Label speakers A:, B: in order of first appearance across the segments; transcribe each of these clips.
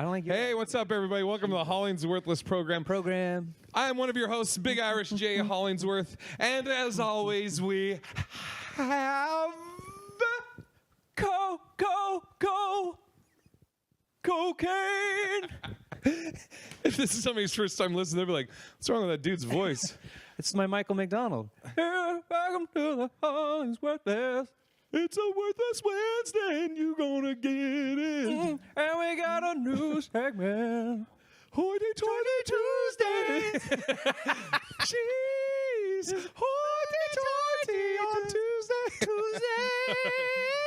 A: I don't like you.
B: Hey, what's up, everybody? Welcome to the HollingsWorthless program. I am one of your hosts, Big Irish J. Hollingsworth, and as always, we have cocaine. If this is somebody's first time listening, they'll be like, "What's wrong with that dude's voice?"
A: It's my Michael McDonald. Welcome to the HollingsWorthless.
B: It's a worthless Wednesday, and you gonna get it.
A: And we got a new segment.
B: Hoity-toity Tuesdays. Jeez. Hoity-toity on Tuesday.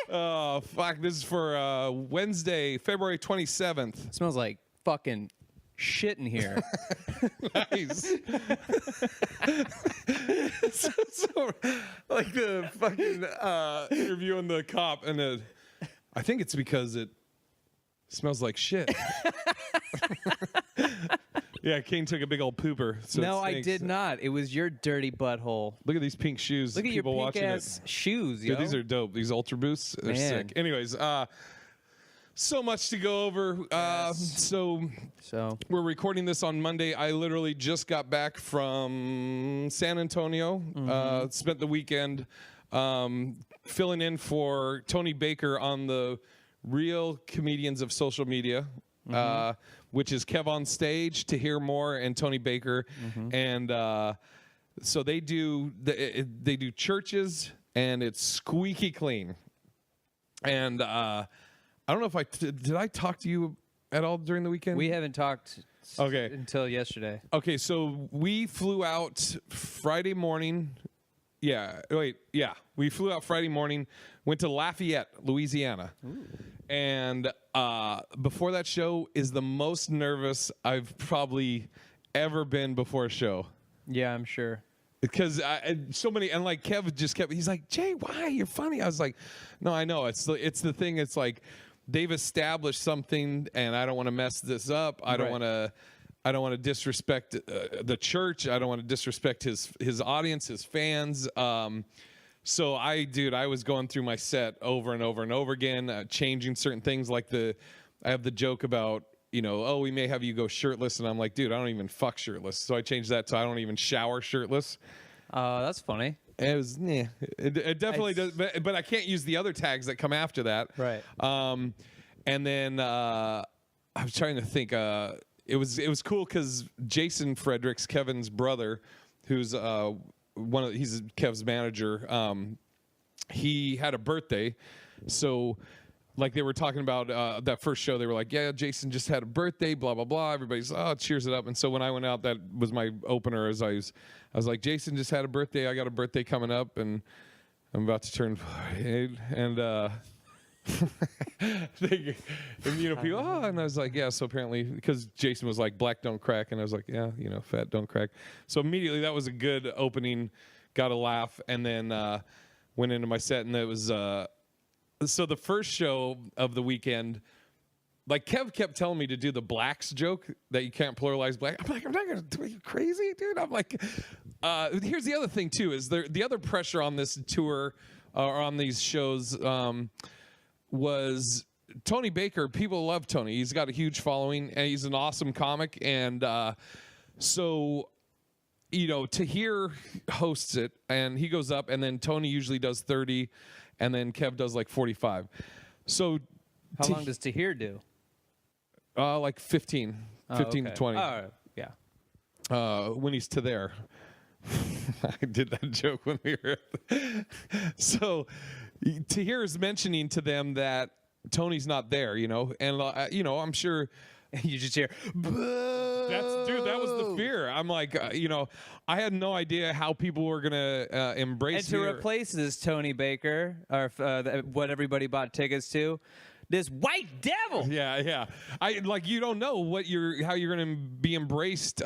B: Oh, fuck. This is for Wednesday, February 27th.
A: It smells like fucking shit in here.
B: Nice. so, like the fucking interviewing the cop, and I think it's because it smells like shit. Yeah, Kane took a big old pooper. So
A: No, I did not. It was your dirty butthole.
B: Look at these pink shoes.
A: Look at your
B: People
A: pink
B: watching
A: ass
B: it.
A: shoes, yo.
B: Dude, these are dope. These Ultra Boosts, they're
A: Man.
B: sick. Anyways, so much to go over. So we're recording this on Monday. I literally just got back from San Antonio. Spent the weekend filling in for Tony Baker on the Real Comedians of Social Media, which is Kev on Stage, To Hear More, and Tony Baker. And so they do churches, and it's squeaky clean. And I don't know if did I talk to you at all during the weekend?
A: We haven't talked until yesterday.
B: Okay, so we flew out Friday morning. We flew out Friday morning, went to Lafayette, Louisiana. Ooh. And before that show is the most nervous I've probably ever been before a show.
A: Yeah, I'm sure.
B: Because so many, and like Kev just he's like, "Jay, why? You're funny." I was like, "No, I know. It's the thing. It's like they've established something, and I don't want to mess this up. I don't want to disrespect the church. I don't want to disrespect his audience, his fans." So I was going through my set over and over and over again, changing certain things. Like I have the joke about, we may have you go shirtless, and I'm like, dude, I don't even fuck shirtless. So I changed that to I don't even shower shirtless.
A: That's funny.
B: It was, it definitely does, but I can't use the other tags that come after that.
A: Right.
B: And then I was trying to think. It was cool because Jason Fredericks, Kevin's brother, who's he's Kev's manager. He had a birthday, so. Like they were talking about that first show, they were like, "Yeah, Jason just had a birthday, blah blah blah." Everybody's cheers it up. And so when I went out, that was my opener. As I was like, "Jason just had a birthday. I got a birthday coming up, and I'm about to turn 48." And people, and I was like, "Yeah." So apparently, because Jason was like, "Black don't crack," and I was like, "Yeah, fat don't crack." So immediately that was a good opening, got a laugh, and then went into my set, and it was. So the first show of the weekend, like Kev kept telling me to do the blacks joke that you can't pluralize black. I'm like, I'm not gonna do it. You crazy, dude? I'm like, here's the other thing too: is the other pressure on this tour or on these shows was Tony Baker. People love Tony. He's got a huge following, and he's an awesome comic. And so. Tahir hosts it, and he goes up, and then Tony usually does 30, and then Kev does like 45. So
A: how long does Tahir do?
B: Like 15 to 20.
A: Yeah.
B: When he's to there. I did that joke when we were So Tahir is mentioning to them that Tony's not there, and I'm sure
A: you just hear,
B: that was the fear. I'm like, I had no idea how people were gonna embrace.
A: And to replace this Tony Baker, or what everybody bought tickets to, this white devil.
B: Yeah. I like you don't know how you're gonna be embraced.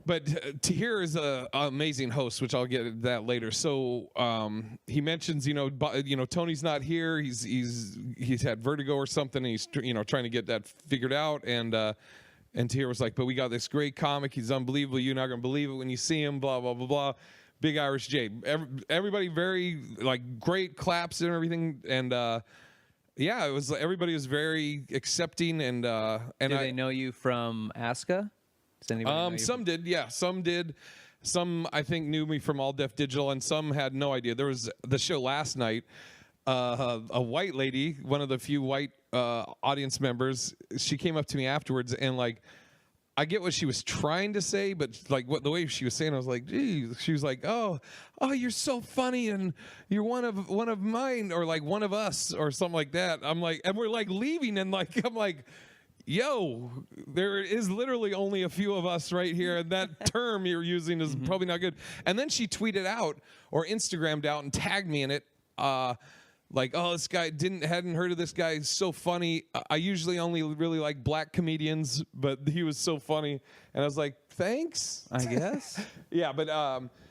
B: But Tahir is an amazing host, which I'll get to that later. So he mentions, Tony's not here. He's had vertigo or something, and he's trying to get that figured out. And Tahir was like, "But we got this great comic. He's unbelievable. You're not gonna believe it when you see him." Blah blah blah blah. Big Irish J. Everybody very great claps and everything. And yeah, it was. Everybody was very accepting, and
A: Do they know you from Aska? Does anybody know you
B: some did, yeah, some did. Some I think knew me from All Def Digital, and some had no idea. There was the show last night. A white lady, one of the few white audience members, she came up to me afterwards, and like, I get what she was trying to say, but like the way she was saying, I was like, geez. She was like, oh, you're so funny, and you're one of mine, or like one of us, or something like that. I'm like, and we're like leaving, and like I'm like, yo, there is literally only a few of us right here, and that term you're using is probably not good. And then she tweeted out or Instagrammed out and tagged me in it. Like, oh, this guy hadn't heard of this guy. He's so funny. I usually only really like black comedians, but he was so funny. And I was like, thanks,
A: I guess.
B: Yeah, but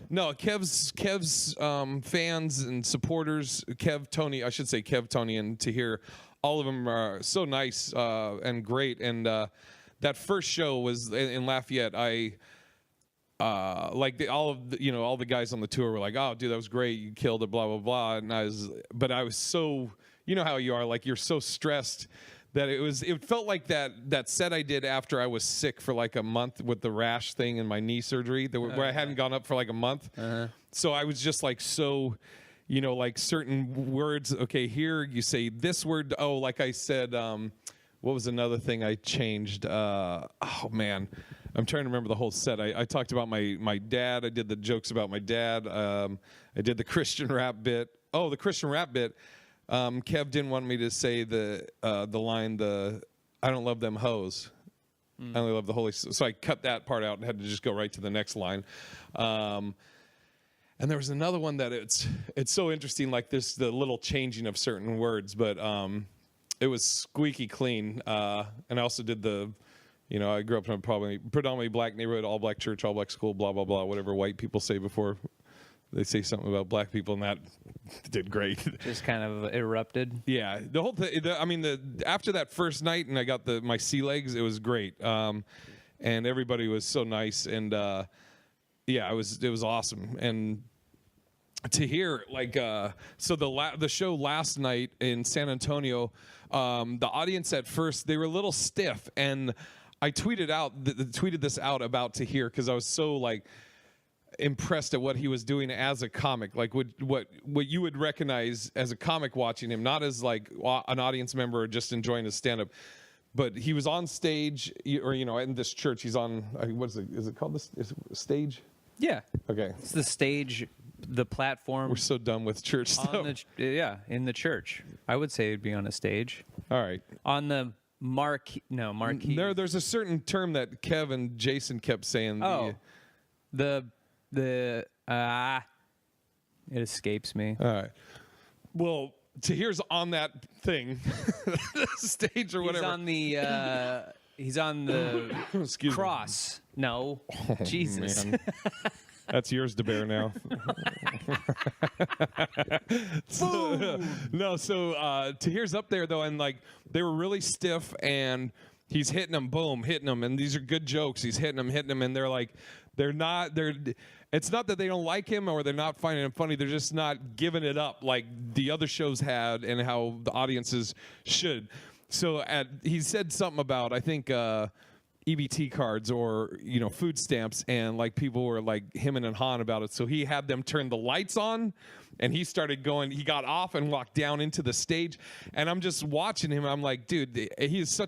B: no, Kev's fans and supporters, Kev, Tony, and Tahir, all of them are so nice and great. And that first show was in Lafayette. Like all the guys on the tour were like, oh, dude, that was great, you killed it, blah blah blah. And I was so, you know how you are, like you're so stressed that it felt like that set I did after I was sick for like a month with the rash thing and my knee surgery where I hadn't gone up for like a month. So I was just like so, you know, like certain words. Okay, here you say this word. Oh, like I said, what was another thing I changed? Oh man, I'm trying to remember the whole set. I talked about my dad. I did the jokes about my dad. I did the Christian rap bit. Oh, the Christian rap bit. Kev didn't want me to say the line, I don't love them hoes. I only love the Holy. So I cut that part out and had to just go right to the next line. And there was another one that it's so interesting, like the little changing of certain words, but it was squeaky clean. And I also did I grew up in a predominantly black neighborhood, all black church, all black school, blah, blah, blah, whatever white people say before they say something about black people, and that did great.
A: Just kind of erupted.
B: Yeah, the whole thing. After that first night, and I got my sea legs, it was great. And everybody was so nice, and yeah, it was awesome. And to hear so the show last night in San Antonio, the audience at first, they were a little stiff, and I tweeted this out about Tahir because I was so like impressed at what he was doing as a comic, like what you would recognize as a comic watching him, not as like an audience member or just enjoying his stand-up. But he was on stage, or in this church, he's on what is it? Is it called this? Is it stage? Yeah. Okay.
A: It's the stage, the platform.
B: We're so done with church stuff.
A: In the church. I would say it'd be on a stage.
B: All right.
A: On the marquee.
B: There's a certain term that Kev and Jason kept saying.
A: It escapes me.
B: All right. Well, Tahir's on that thing, stage or whatever.
A: He's on the cross. Me. No, oh, Jesus.
B: That's yours to bear now. So Tahir's up there though, and like they were really stiff, and he's hitting them, and these are good jokes. He's hitting them, and they're like, it's not that they don't like him or they're not finding him funny. They're just not giving it up like the other shows had and how the audiences should. So he said something about, I think, EBT cards or food stamps, and like people were like hemming and hawing about it. So he had them turn the lights on, and he started going. He got off and walked down into the stage, and I'm just watching him. I'm like, dude, he's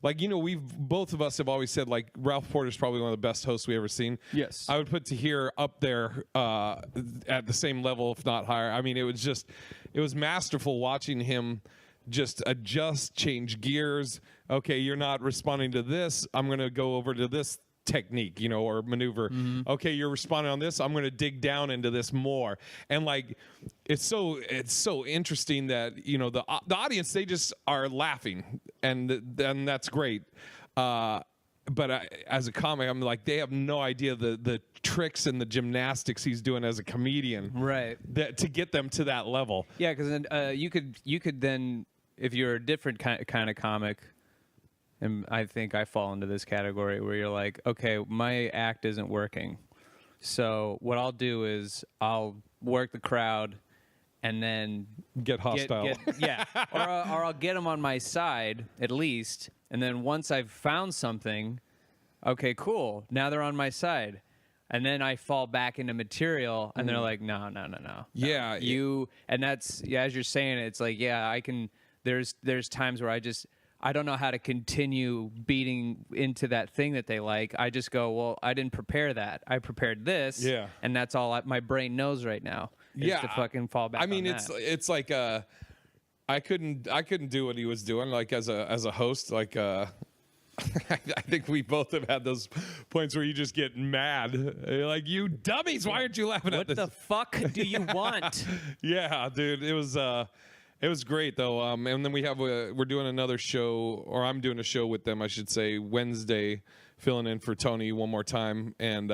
B: like, we've both of us have always said like Ralph Porter's probably one of the best hosts we ever seen.
A: Yes,
B: I would put Tahir up there at the same level, if not higher. I mean, it was masterful watching him just adjust, change gears. Okay, you're not responding to this. I'm going to go over to this technique, or maneuver. Mm-hmm. Okay, you're responding on this. I'm going to dig down into this more. And like, it's so interesting that the audience, they just are laughing, and that's great. But as a comic, I'm like, they have no idea the tricks and the gymnastics he's doing as a comedian,
A: right?
B: To get them to that level.
A: Yeah, because then you could then, if you're a different kind of comic, and I think I fall into this category where you're like, okay, my act isn't working, so what I'll do is I'll work the crowd and then
B: get hostile.
A: Yeah, or I'll get them on my side at least, and then once I've found something, okay, cool, now they're on my side. And then I fall back into material, and they're like, no.
B: Yeah.
A: And that's, as you're saying, it's like, yeah, I can, there's times where I don't know how to continue beating into that thing that they like. I just go, well, I didn't prepare that. I prepared this.
B: Yeah.
A: And that's all my brain knows right now. Is to fucking fall back.
B: I mean,
A: on
B: it's like, I couldn't do what he was doing, like as a host, like, I think we both have had those points where you just get mad. You're like, you dummies, why aren't you laughing at this?
A: What the fuck do you want?
B: Yeah, dude, it was great though. And then we're doing another show, or I'm doing a show with them, I should say, Wednesday, filling in for Tony one more time. And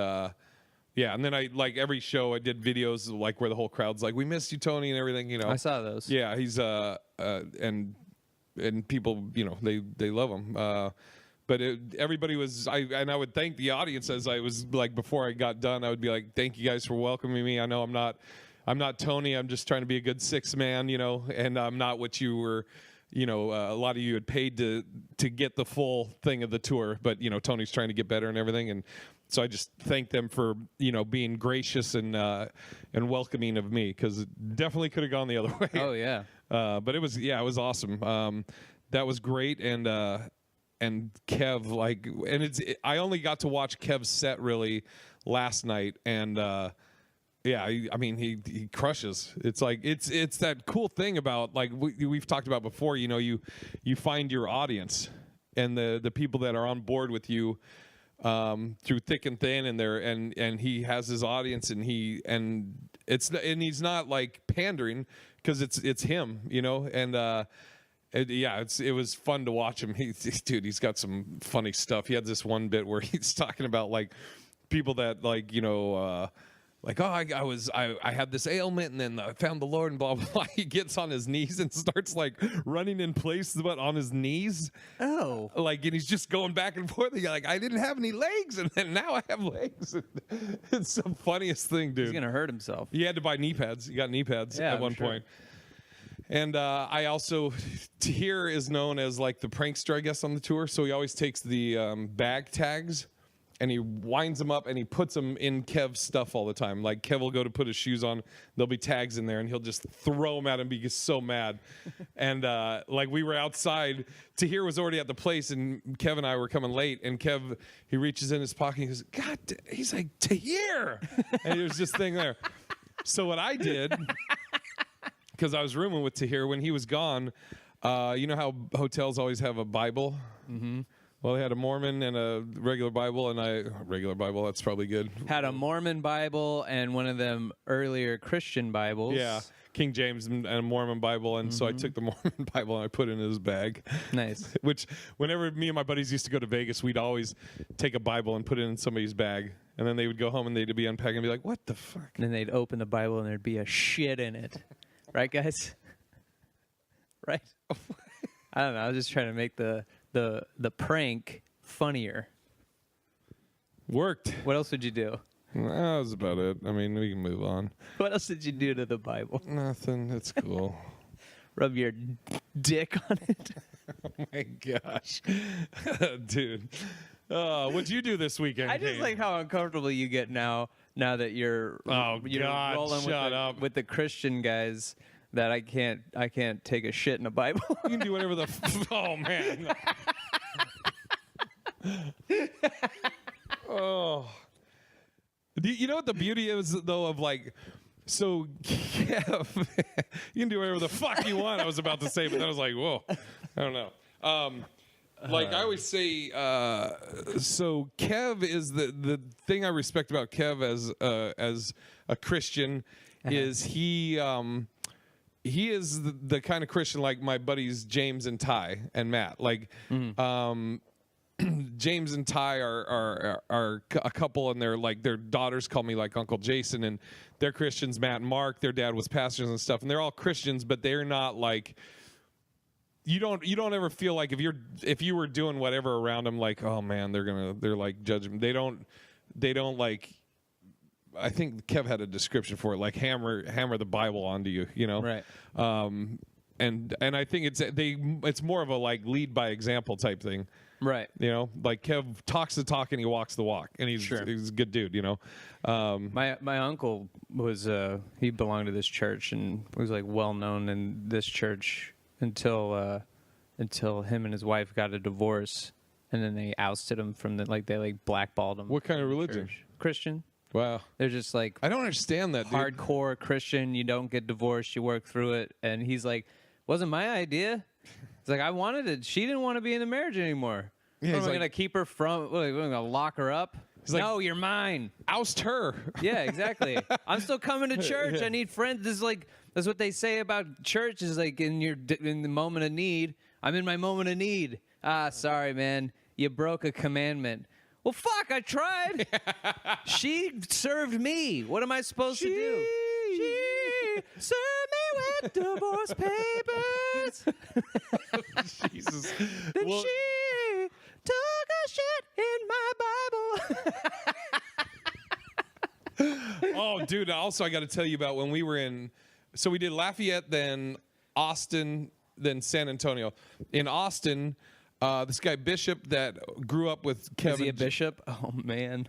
B: yeah, and then I, like, every show I did videos like where the whole crowd's like, we missed you, Tony, and everything, you know.
A: I saw those.
B: Yeah, he's and people, you know, they love him. But everybody was, and I would thank the audience as I was, like, before I got done, I would be like, thank you guys for welcoming me. I know I'm not Tony. I'm just trying to be a good six man, you know, and I'm not what you were, you know, a lot of you had paid to get the full thing of the tour. But, you know, Tony's trying to get better and everything. And so I just thank them for, you know, being gracious and welcoming of me, because it definitely could have gone the other way.
A: Oh, yeah.
B: But it was awesome. That was great. And Kev, like, and I only got to watch Kev's set really last night, and yeah, I mean, he crushes. It's like it's that cool thing about, like, we've talked about before. You know, you find your audience and the people that are on board with you through thick and thin, and he has his audience, and he's not like pandering, because it's him, you know, and. It was fun to watch him. He's got some funny stuff. He had this one bit where he's talking about, like, people that, like, you know, like, oh, I had this ailment, and then I found the Lord, and blah, blah, blah. He gets on his knees and starts, like, running in place, but on his knees.
A: Oh.
B: Like, and he's just going back and forth. He's like, I didn't have any legs, and then now I have legs. It's the funniest thing, dude.
A: He's going to hurt himself.
B: He had to buy knee pads. He got knee pads at one point. And I also, Tahir is known as, like, the prankster, I guess, on the tour. So he always takes the bag tags, and he winds them up, and he puts them in Kev's stuff all the time. Like, Kev will go to put his shoes on, there'll be tags in there, and he'll just throw them at him because he's so mad. And like, we were outside, Tahir was already at the place, and Kev and I were coming late, and Kev, he reaches in his pocket, and he goes, God, he's like, Tahir! And there's this thing there. So what I did, because I was rooming with Tahir when he was gone, you know how hotels always have a Bible? Mm-hmm. Well, they had a Mormon and a regular Bible, and regular Bible, that's probably good.
A: Had a Mormon Bible and one of them earlier Christian Bibles.
B: Yeah, King James and a Mormon Bible, and so I took the Mormon Bible and I put it in his bag.
A: Nice.
B: Which, whenever me and my buddies used to go to Vegas, we'd always take a Bible and put it in somebody's bag, and then they would go home and they'd be unpacking and be like, what the fuck?
A: And then they'd open the Bible and there'd be a shit in it. Right, guys? Right? I don't know. I was just trying to make the prank funnier.
B: Worked.
A: What else did you do?
B: That was about it. I mean, we can move on.
A: What else did you do to the Bible?
B: Nothing. It's cool.
A: Rub your dick on it?
B: Oh, my gosh. Dude. What'd you do this weekend,
A: I just
B: Kane?
A: like how uncomfortable you get now that you're
B: God,
A: rolling
B: shut up.
A: with the Christian guys, that I can't take a shit in a Bible.
B: You can do whatever the oh man. Oh. You know what the beauty is, though, of, like, so Kev, you can do whatever the fuck you want, I was about to say, but then I was like, whoa, I don't know. Like I always say, so Kev is the thing I respect about Kev as a Christian is he is the kind of Christian like my buddies James and Ty and Matt. Like James and Ty are a couple, and their daughters call me like Uncle Jason, and they're Christians. Matt and Mark, their dad was pastors and stuff, and they're all Christians, but they're not like. You don't ever feel like if you were doing whatever around them, like, oh man, they're like judging. They don't like I think Kev had a description for it, like hammer the Bible onto you, you know?
A: Right.
B: And I think it's more of a like lead by example type thing.
A: Right.
B: You know, like Kev talks the talk and he walks the walk, and he's a good dude, you know.
A: My uncle was he belonged to this church and was like well known in this church until him and his wife got a divorce, and then they ousted him from they blackballed him.
B: What kind of religion?
A: Church. Christian.
B: Wow.
A: They're just like,
B: I don't understand that, dude.
A: Hardcore Christian. You don't get divorced. You work through it. And he's like, wasn't my idea. It's like, I wanted it. She didn't want to be in the marriage anymore.
B: Yeah,
A: what, am I going to keep her from? What, we're going to lock her up? No, you're mine.
B: Oust her.
A: Yeah, exactly. I'm still coming to church. I need friends. This is like, that's what they say about church is like in the moment of need. I'm in my moment of need. Sorry, man. You broke a commandment. Well, fuck, I tried. She served me. What am I supposed to do? She served me with divorce papers.
B: Jesus.
A: Then she took a shit in my Bible.
B: Oh, dude, also I got to tell you about when we were so we did Lafayette, then Austin, then San Antonio. In Austin, this guy Bishop that grew up with Kevin.
A: Is he a bishop? Oh, man.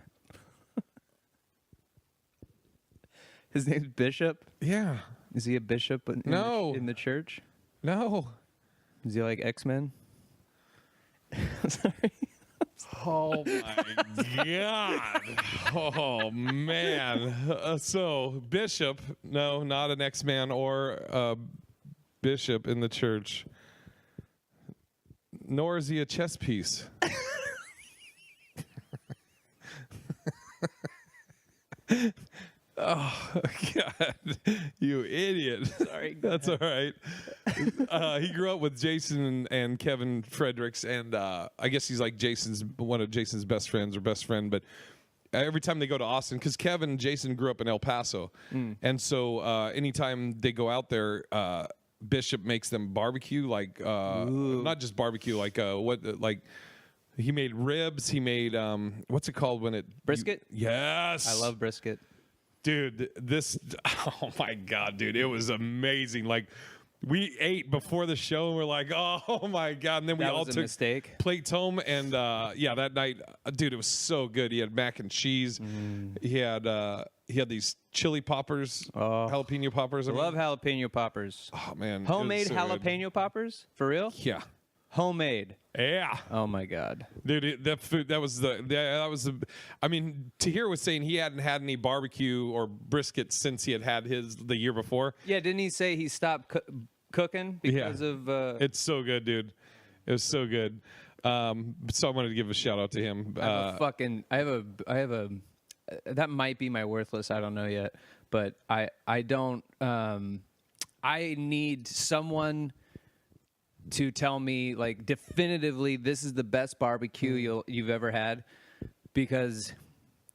A: His name's Bishop?
B: Yeah.
A: Is he a bishop in the church?
B: No.
A: Is he like X-Men? Sorry.
B: Oh, my God. Oh, man. So, Bishop, no, not an X-Man or a bishop in the church. Nor is he a chess piece. Oh, God. You idiot.
A: Sorry.
B: That's all right. He grew up with Jason and Kevin Fredericks, and I guess he's like one of Jason's best friends or best friend. But every time they go to Austin, because Kevin and Jason grew up in El Paso, and so anytime they go out there, Bishop makes them barbecue, like not just barbecue, like he made ribs. He made what's it called when it
A: brisket?
B: Yes,
A: I love brisket.
B: Dude, oh my God, dude, it was amazing. Like, we ate before the show, and we're like, oh my God. And then we all took plates home, and that night, dude, it was so good. He had mac and cheese. He had these chili poppers, jalapeno poppers.
A: I love jalapeno poppers.
B: Oh man,
A: homemade jalapeno poppers for real?
B: Yeah,
A: homemade.
B: Yeah.
A: Oh my God,
B: dude, that food. That was the. I mean, Tahir was saying he hadn't had any barbecue or brisket since he had the year before.
A: Yeah, didn't he say he stopped cooking because of?
B: It's so good, dude. It was so good. So I wanted to give a shout out to him.
A: I have a. That might be my worthless. I don't know yet, but I don't. I need someone to tell me like definitively this is the best barbecue you've ever had, because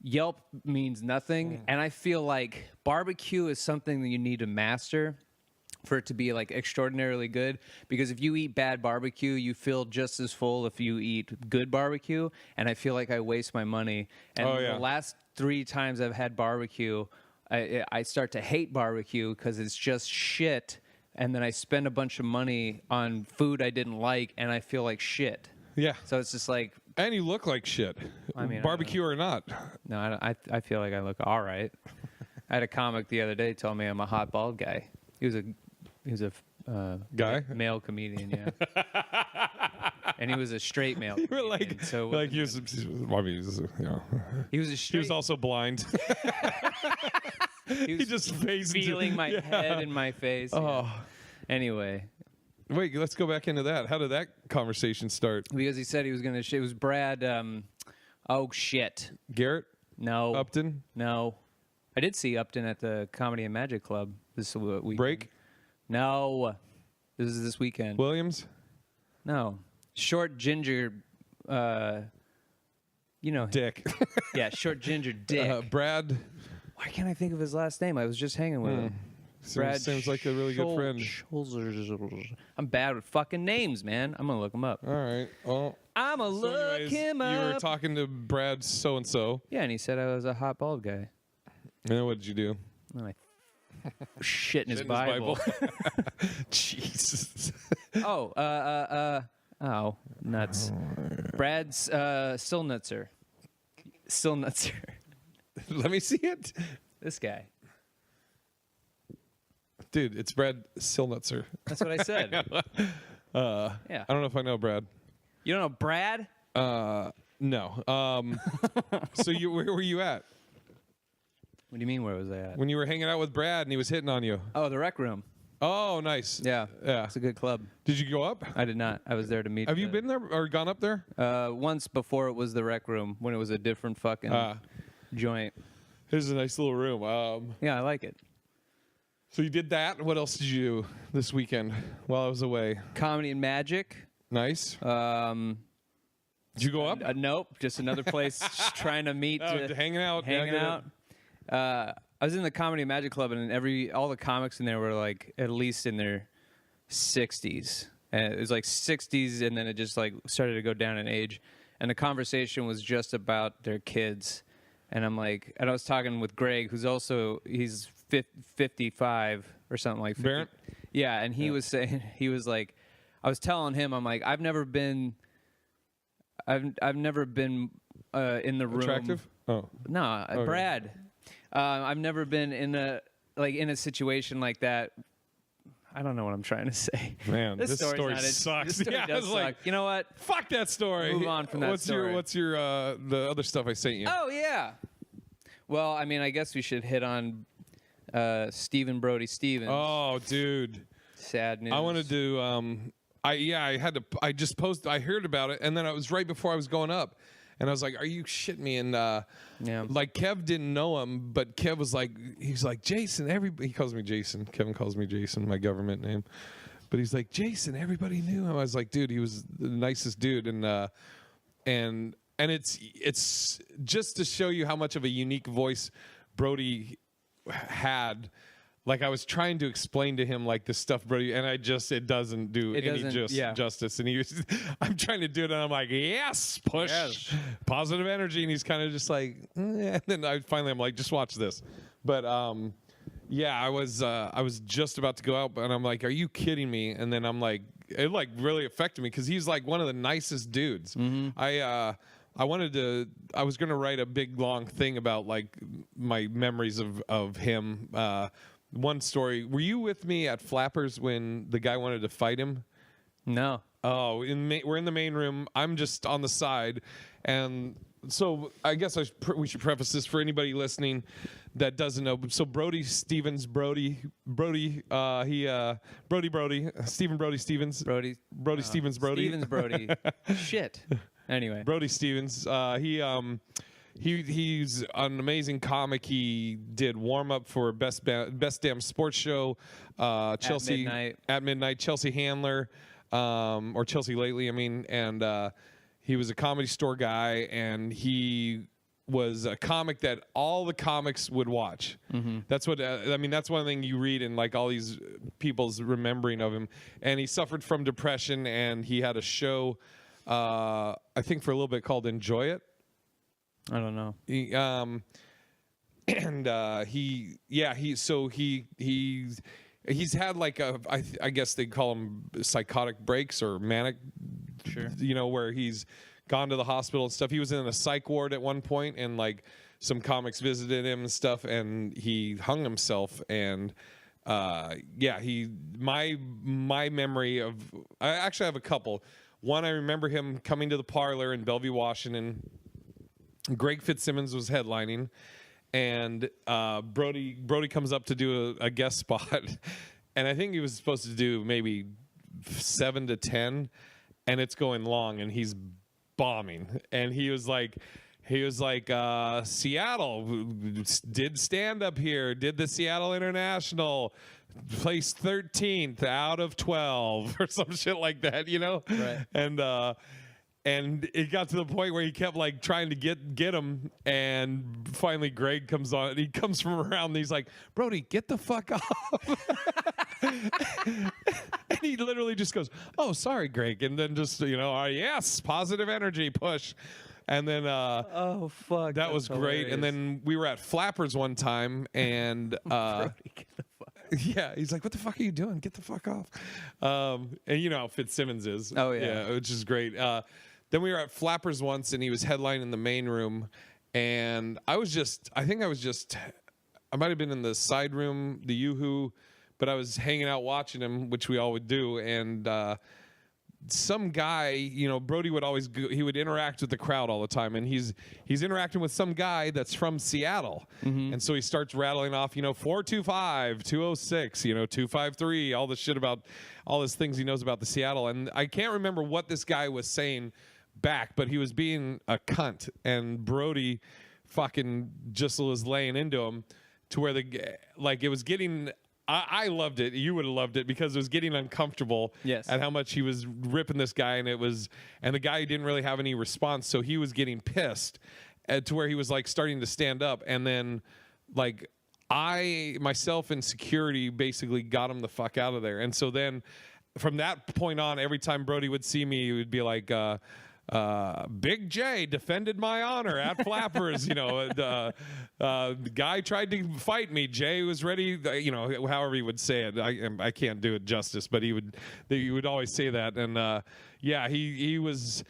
A: Yelp means nothing, and I feel like barbecue is something that you need to master for it to be like extraordinarily good, because if you eat bad barbecue, you feel just as full if you eat good barbecue, and I feel like I waste my money. And the last 3 times I've had barbecue, I start to hate barbecue because it's just shit, and then I spend a bunch of money on food I didn't like, and I feel like shit.
B: Yeah.
A: So it's just like...
B: And you look like shit. I mean, barbecue or not.
A: No, I feel like I look all right. I had a comic the other day tell me I'm a hot bald guy. He was a
B: guy?
A: Male comedian, yeah. And he was a straight male.
B: You were like,
A: so
B: like he was, I mean,
A: he was a straight.
B: He was also blind.
A: He just feeling my head in my face. Oh. Yeah. Anyway.
B: Wait, let's go back into that. How did that conversation start?
A: Because he said he was going to... It was Brad... oh, shit.
B: Garrett?
A: No.
B: Upton?
A: No. I did see Upton at the Comedy and Magic Club this week.
B: Break?
A: No. This is this weekend.
B: Williams?
A: No. Short ginger...
B: Dick.
A: Yeah, short ginger Dick.
B: Brad...
A: Why can't I think of his last name? I was just hanging with him.
B: Brad seems like a really good friend.
A: I'm bad with fucking names, man. I'm going to look him up.
B: All right. Well,
A: I'm going to look him up.
B: You were talking to Brad so-and-so.
A: Yeah, and he said I was a hot bald guy.
B: And what did you do?
A: And I shit in his Bible.
B: Jesus.
A: Oh, nuts. Brad's Stillnutzer.
B: Let me see it.
A: This guy.
B: Dude, it's Brad Silnutzer.
A: That's what I said.
B: Yeah. I don't know if I know Brad.
A: You don't know Brad?
B: No. So where were you at?
A: What do you mean, where was I at?
B: When you were hanging out with Brad and he was hitting on you.
A: Oh, the Rec Room.
B: Oh, nice.
A: Yeah.
B: Yeah.
A: It's a good club.
B: Did you go up?
A: I did not. I was there to meet.
B: Have you been there or gone up there?
A: Once before it was the Rec Room, when it was a different fucking joint.
B: Here's a nice little room.
A: Yeah, I like it.
B: So you did that. What else did you do this weekend while I was away?
A: Comedy and Magic.
B: Nice. Did you go up?
A: Nope. Just another place just trying to meet.
B: Hanging out.
A: Hanging out. I was in the Comedy and Magic Club, and all the comics in there were like at least in their 60s. And it was like 60s, and then it just like started to go down in age. And the conversation was just about their kids. And I'm like, and I was talking with Greg, he's 55 or something like that.
B: Barrett?
A: Yeah, and he was saying, he was like, I was telling him, I'm like, I've never been in the room.
B: Attractive? Oh.
A: No,
B: Okay.
A: Brad. I've never been in a situation like that. I don't know what I'm trying to say.
B: Man, this story sucks.
A: This story does suck.
B: Like,
A: you know what?
B: Fuck that story.
A: Move on from that story.
B: What's your the other stuff I sent you?
A: Oh yeah. Well, I mean, I guess we should hit on Brody Stevens.
B: Oh, dude.
A: Sad news.
B: I wanted to. I heard about it, and then it was right before I was going up. And I was like, "Are you shitting me?" And like Kev didn't know him, but Kev was like, he's like, "Jason, he calls me Jason. Kevin calls me Jason, my government name." But he's like, "Jason, everybody knew him." I was like, "Dude, he was the nicest dude." And it's just to show you how much of a unique voice Brody had. Like I was trying to explain to him like the stuff Brody, and it doesn't do justice. And I'm trying to do it, and I'm like, yes, push, positive energy, and he's kind of just like, and then I'm like, just watch this. But I was just about to go out, and I'm like, are you kidding me? And then I'm like, it like really affected me because he's like one of the nicest dudes. Mm-hmm. I was gonna write a big long thing about like my memories of him. One story. Were you with me at Flappers when the guy wanted to fight him?
A: No.
B: Oh, we're in the main room. I'm just on the side, and so I guess we should preface this for anybody listening that doesn't know. So Brody Stevens, Stephen Brody Stevens.
A: Stevens Brody. Shit. Anyway.
B: Brody Stevens. He's an amazing comic. He did warm up for Best Damn Sports Show, Chelsea at midnight. Chelsea Handler, or Chelsea Lately. I mean, and he was a Comedy Store guy, and he was a comic that all the comics would watch. Mm-hmm. That's what I mean. That's one thing you read in like all these people's remembering of him. And he suffered from depression, and he had a show, I think for a little bit called Enjoy It.
A: I don't know.
B: He's had like I guess they call them psychotic breaks or manic,
A: sure.
B: Where he's gone to the hospital and stuff. He was in a psych ward at one point, and like some comics visited him and stuff, and he hung himself. And my memory of, I actually have a couple. One, I remember him coming to the Parlor in Bellevue, Washington. Greg Fitzsimmons was headlining, and Brody comes up to do a guest spot, and I think he was supposed to do maybe 7 to 10, and it's going long, and he's bombing, and he was like Seattle did stand up here, did the Seattle International, placed 13th out of 12 or some shit like that, right? And it got to the point where he kept like trying to get him, and finally Greg comes on, and he comes from around, and he's like, "Brody, get the fuck off!" And he literally just goes, "Oh, sorry, Greg," and then just yes, positive energy, push. And then
A: oh fuck,
B: that was great. And then we were at Flappers one time, and
A: Brody, get the fuck.
B: yeah, he's like, "What the fuck are you doing? Get the fuck off!" And you know how Fitzsimmons is.
A: Oh yeah,
B: which is great. Then we were at Flappers once, and he was headlining the main room, and I might have been in the side room, the Yoo-Hoo, but I was hanging out watching him, which we all would do, and some guy, you know, Brody would always he would interact with the crowd all the time, and he's interacting with some guy that's from Seattle, and so he starts rattling off, you know, 425, 206, you know, 253, all this shit about all these things he knows about the Seattle, and I can't remember what this guy was saying back, but he was being a cunt, and Brody fucking just was laying into him to where it was getting. I loved it. You would have loved it because it was getting uncomfortable at how much he was ripping this guy, and the guy didn't really have any response, so he was getting pissed to where he was like starting to stand up, and then like I myself in security basically got him the fuck out of there, and so then from that point on, every time Brody would see me, he would be like. Big J defended my honor at Flappers. You know, the guy tried to fight me. Jay was ready. You know, however he would say it. I can't do it justice, but he would always say that. And yeah, he was.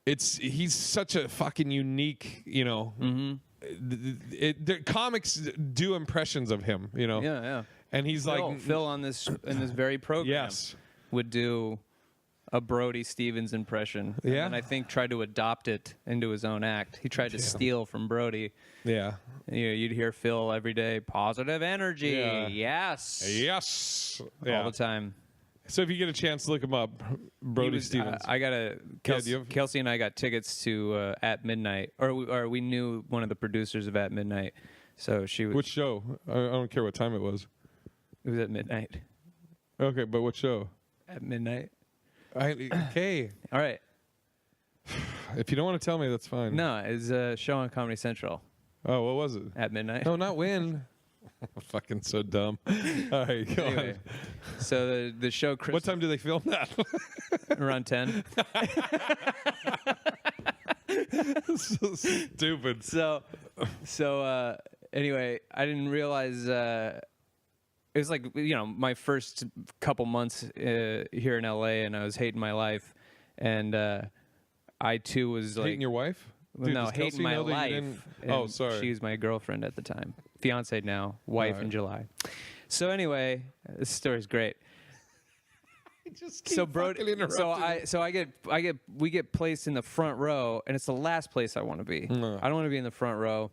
B: He's such a fucking unique. You know, comics do impressions of him. You know,
A: yeah.
B: And he's
A: Phil on this in this very program would do a Brody Stevens impression. And I think tried to adopt it into his own act. He tried to steal from Brody.
B: Yeah.
A: You know, you'd hear Phil every day, positive energy.
B: Yeah.
A: Yes. All the time.
B: So if you get a chance, look him up, Brody Stevens.
A: I got Kelsey and I got tickets to At Midnight, or we knew one of the producers of At Midnight. So she was.
B: Which show? I don't care what time it was.
A: It was at midnight.
B: Okay, but what show?
A: At midnight.
B: Okay.
A: All right.
B: If you don't want to tell me, that's fine.
A: No, it's a show on Comedy Central.
B: Oh, what was it?
A: At midnight.
B: No, not when. Fucking so dumb. All right, go on.
A: So the show.
B: What time do they film that?
A: Around 10.
B: So stupid.
A: So anyway, I didn't realize. It was like, you know, my first couple months here in LA, and I was hating my life, and I too was like
B: hating your wife. Dude,
A: no, hating my life.
B: Oh, sorry.
A: She was my girlfriend at the time, fiance now, wife in July. So anyway, this story's great.
B: So Brody,
A: we get placed in the front row, and it's the last place I want to be. I don't want to be in the front row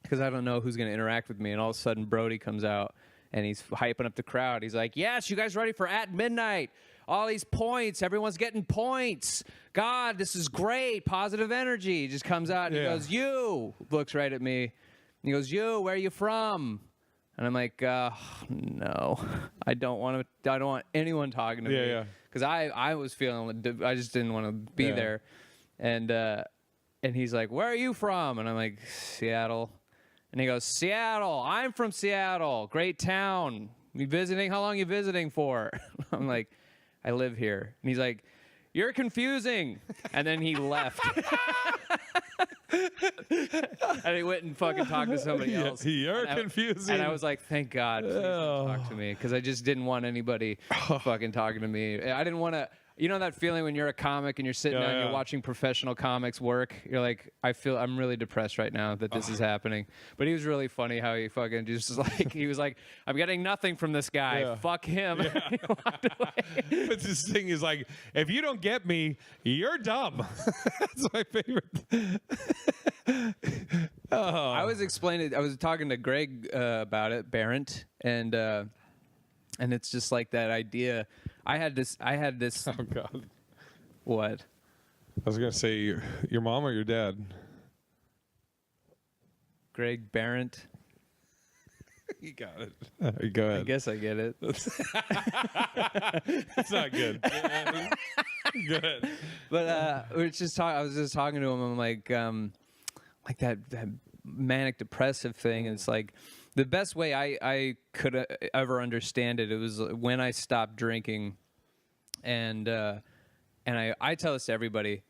A: because I don't know who's going to interact with me, and all of a sudden Brody comes out. And he's hyping up the crowd. He's like, yes, you guys ready for At Midnight? All these points. Everyone's getting points. God, this is great. Positive energy. He just comes out and he goes, you. Looks right at me. And he goes, you, where are you from? And I'm like, no. I don't want anyone talking to me. Because I was feeling, I just didn't want to be there. And he's like, where are you from? And I'm like, Seattle. And he goes, Seattle. I'm from Seattle. Great town. You visiting? How long you visiting for? I'm like, I live here. And he's like, you're confusing. And then he left. And he went and fucking talked to somebody else.
B: You're confusing.
A: And I was like, thank God, please don't talk to me. Because I just didn't want anybody fucking talking to me. I didn't want to. You know that feeling when you're a comic and you're sitting down and you're watching professional comics work? You're like, I'm really depressed right now that this is happening. But he was really funny how he fucking just like, he was like, I'm getting nothing from this guy. Yeah. Fuck him. Yeah. He walked away.
B: But this thing is like, if you don't get me, you're dumb. That's my favorite.
A: I was talking to Greg about it, Barrett, and it's just like that idea. I had this.
B: Oh God.
A: What?
B: I was gonna say your mom or your dad.
A: Greg Barrett.
B: You got it. Go ahead.
A: I guess I get it.
B: It's not good. Go ahead.
A: But I was just talking to him. I'm like that manic depressive thing. And it's like the best way I could ever understand it. It was when I stopped drinking, and I tell this to everybody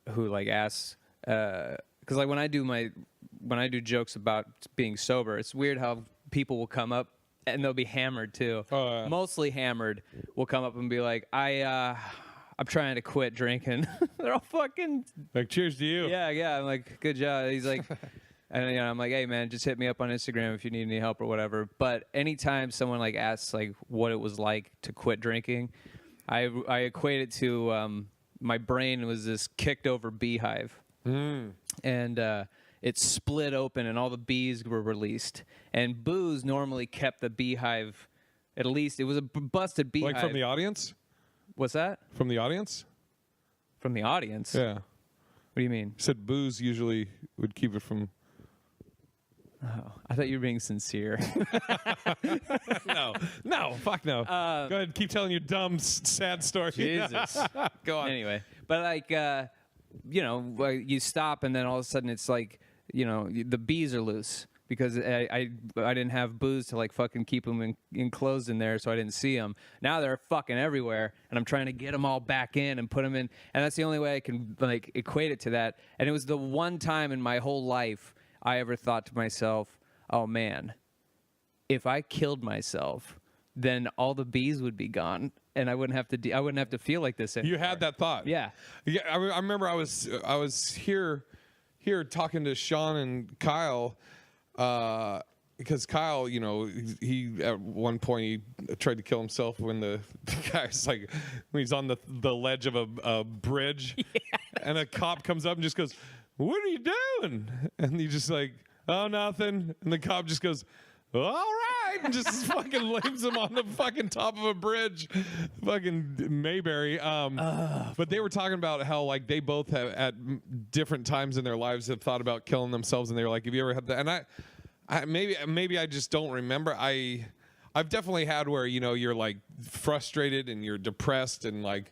A: who like asks because like when I do jokes about being sober, it's weird how people will come up and they'll be hammered too.
B: Oh, yeah.
A: Mostly hammered will come up and be like, I'm trying to quit drinking. They're all fucking
B: Like, cheers to you.
A: yeah. I'm like, good job. He's like, and I'm like, hey man, just hit me up on Instagram if you need any help or whatever. But anytime someone like asks like what it was like to quit drinking, I equate it to my brain was this kicked over beehive, and it split open and all the bees were released. And booze normally kept the beehive, at least it was a busted beehive.
B: Like from the audience?
A: What's that?
B: From the audience?
A: From the audience?
B: Yeah.
A: What do you mean?
B: You said booze usually would keep it from...
A: Oh, I thought you were being sincere.
B: No, fuck no. Go ahead, keep telling your dumb, sad story.
A: Jesus.
B: Go on.
A: Anyway, but like, you stop and then all of a sudden it's like, the bees are loose because I didn't have booze to like fucking keep them enclosed in there, so I didn't see them. Now they're fucking everywhere, and I'm trying to get them all back in and put them in, and that's the only way I can like equate it to that. And it was the one time in my whole life I ever thought to myself, oh man, if I killed myself, then all the bees would be gone, and I wouldn't have to feel like this anymore.
B: You had that thought.
A: Yeah.
B: Yeah, I remember I was here talking to Sean and Kyle, because Kyle, he at one point he tried to kill himself when the guy's like, when he's on the ledge of a bridge, and a cop comes up and just goes, "What are you doing?" And he just like, "Oh, nothing." And the cop just goes, "All right," and just fucking leaves him on the fucking top of a bridge, fucking Mayberry. But they were talking about how like they both have at different times in their lives have thought about killing themselves, and they were like, "Have you ever had that?" And I maybe I just don't remember. I've definitely had where you're like frustrated and you're depressed and like,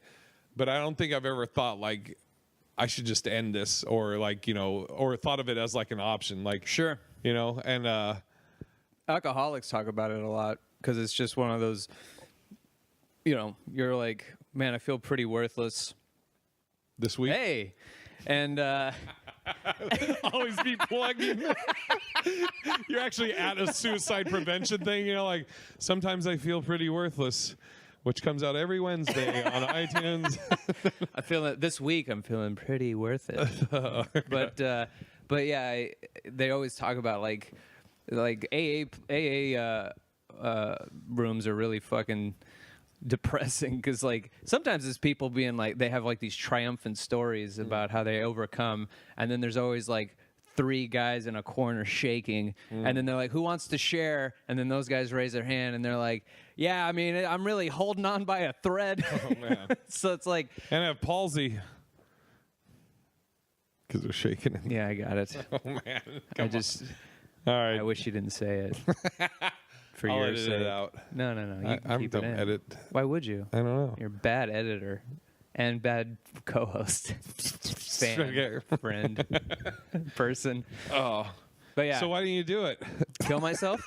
B: but I don't think I've ever thought like I should just end this or like or thought of it as like an option. Like
A: Sure.
B: And
A: alcoholics talk about it a lot because it's just one of those, you're like, man, I feel pretty worthless
B: this week.
A: Hey. And
B: always be plugging. You're actually at a suicide prevention thing, like sometimes I feel pretty worthless, which comes out every Wednesday on iTunes.
A: I feel that this week I'm feeling pretty worth it. But yeah, they always talk about like AA rooms are really fucking depressing because like sometimes it's people being like they have like these triumphant stories about how they overcome, and then there's always like 3 guys in a corner shaking, and then they're like, who wants to share? And then those guys raise their hand and they're like, yeah, I mean, I'm really holding on by a thread.
B: Oh man.
A: So it's like,
B: and I have palsy because they're shaking it.
A: yeah, I got it.
B: Oh man.
A: All
B: right,
A: I wish you didn't say it. For
B: I'll
A: your
B: edit
A: sake.
B: it out.
A: No. You can
B: I'm
A: keep
B: dumb
A: it in.
B: edit.
A: Why would you?
B: I don't know.
A: You're a bad editor and bad co-host, fan, friend, person.
B: Oh,
A: But yeah,
B: so why didn't you do it?
A: kill myself.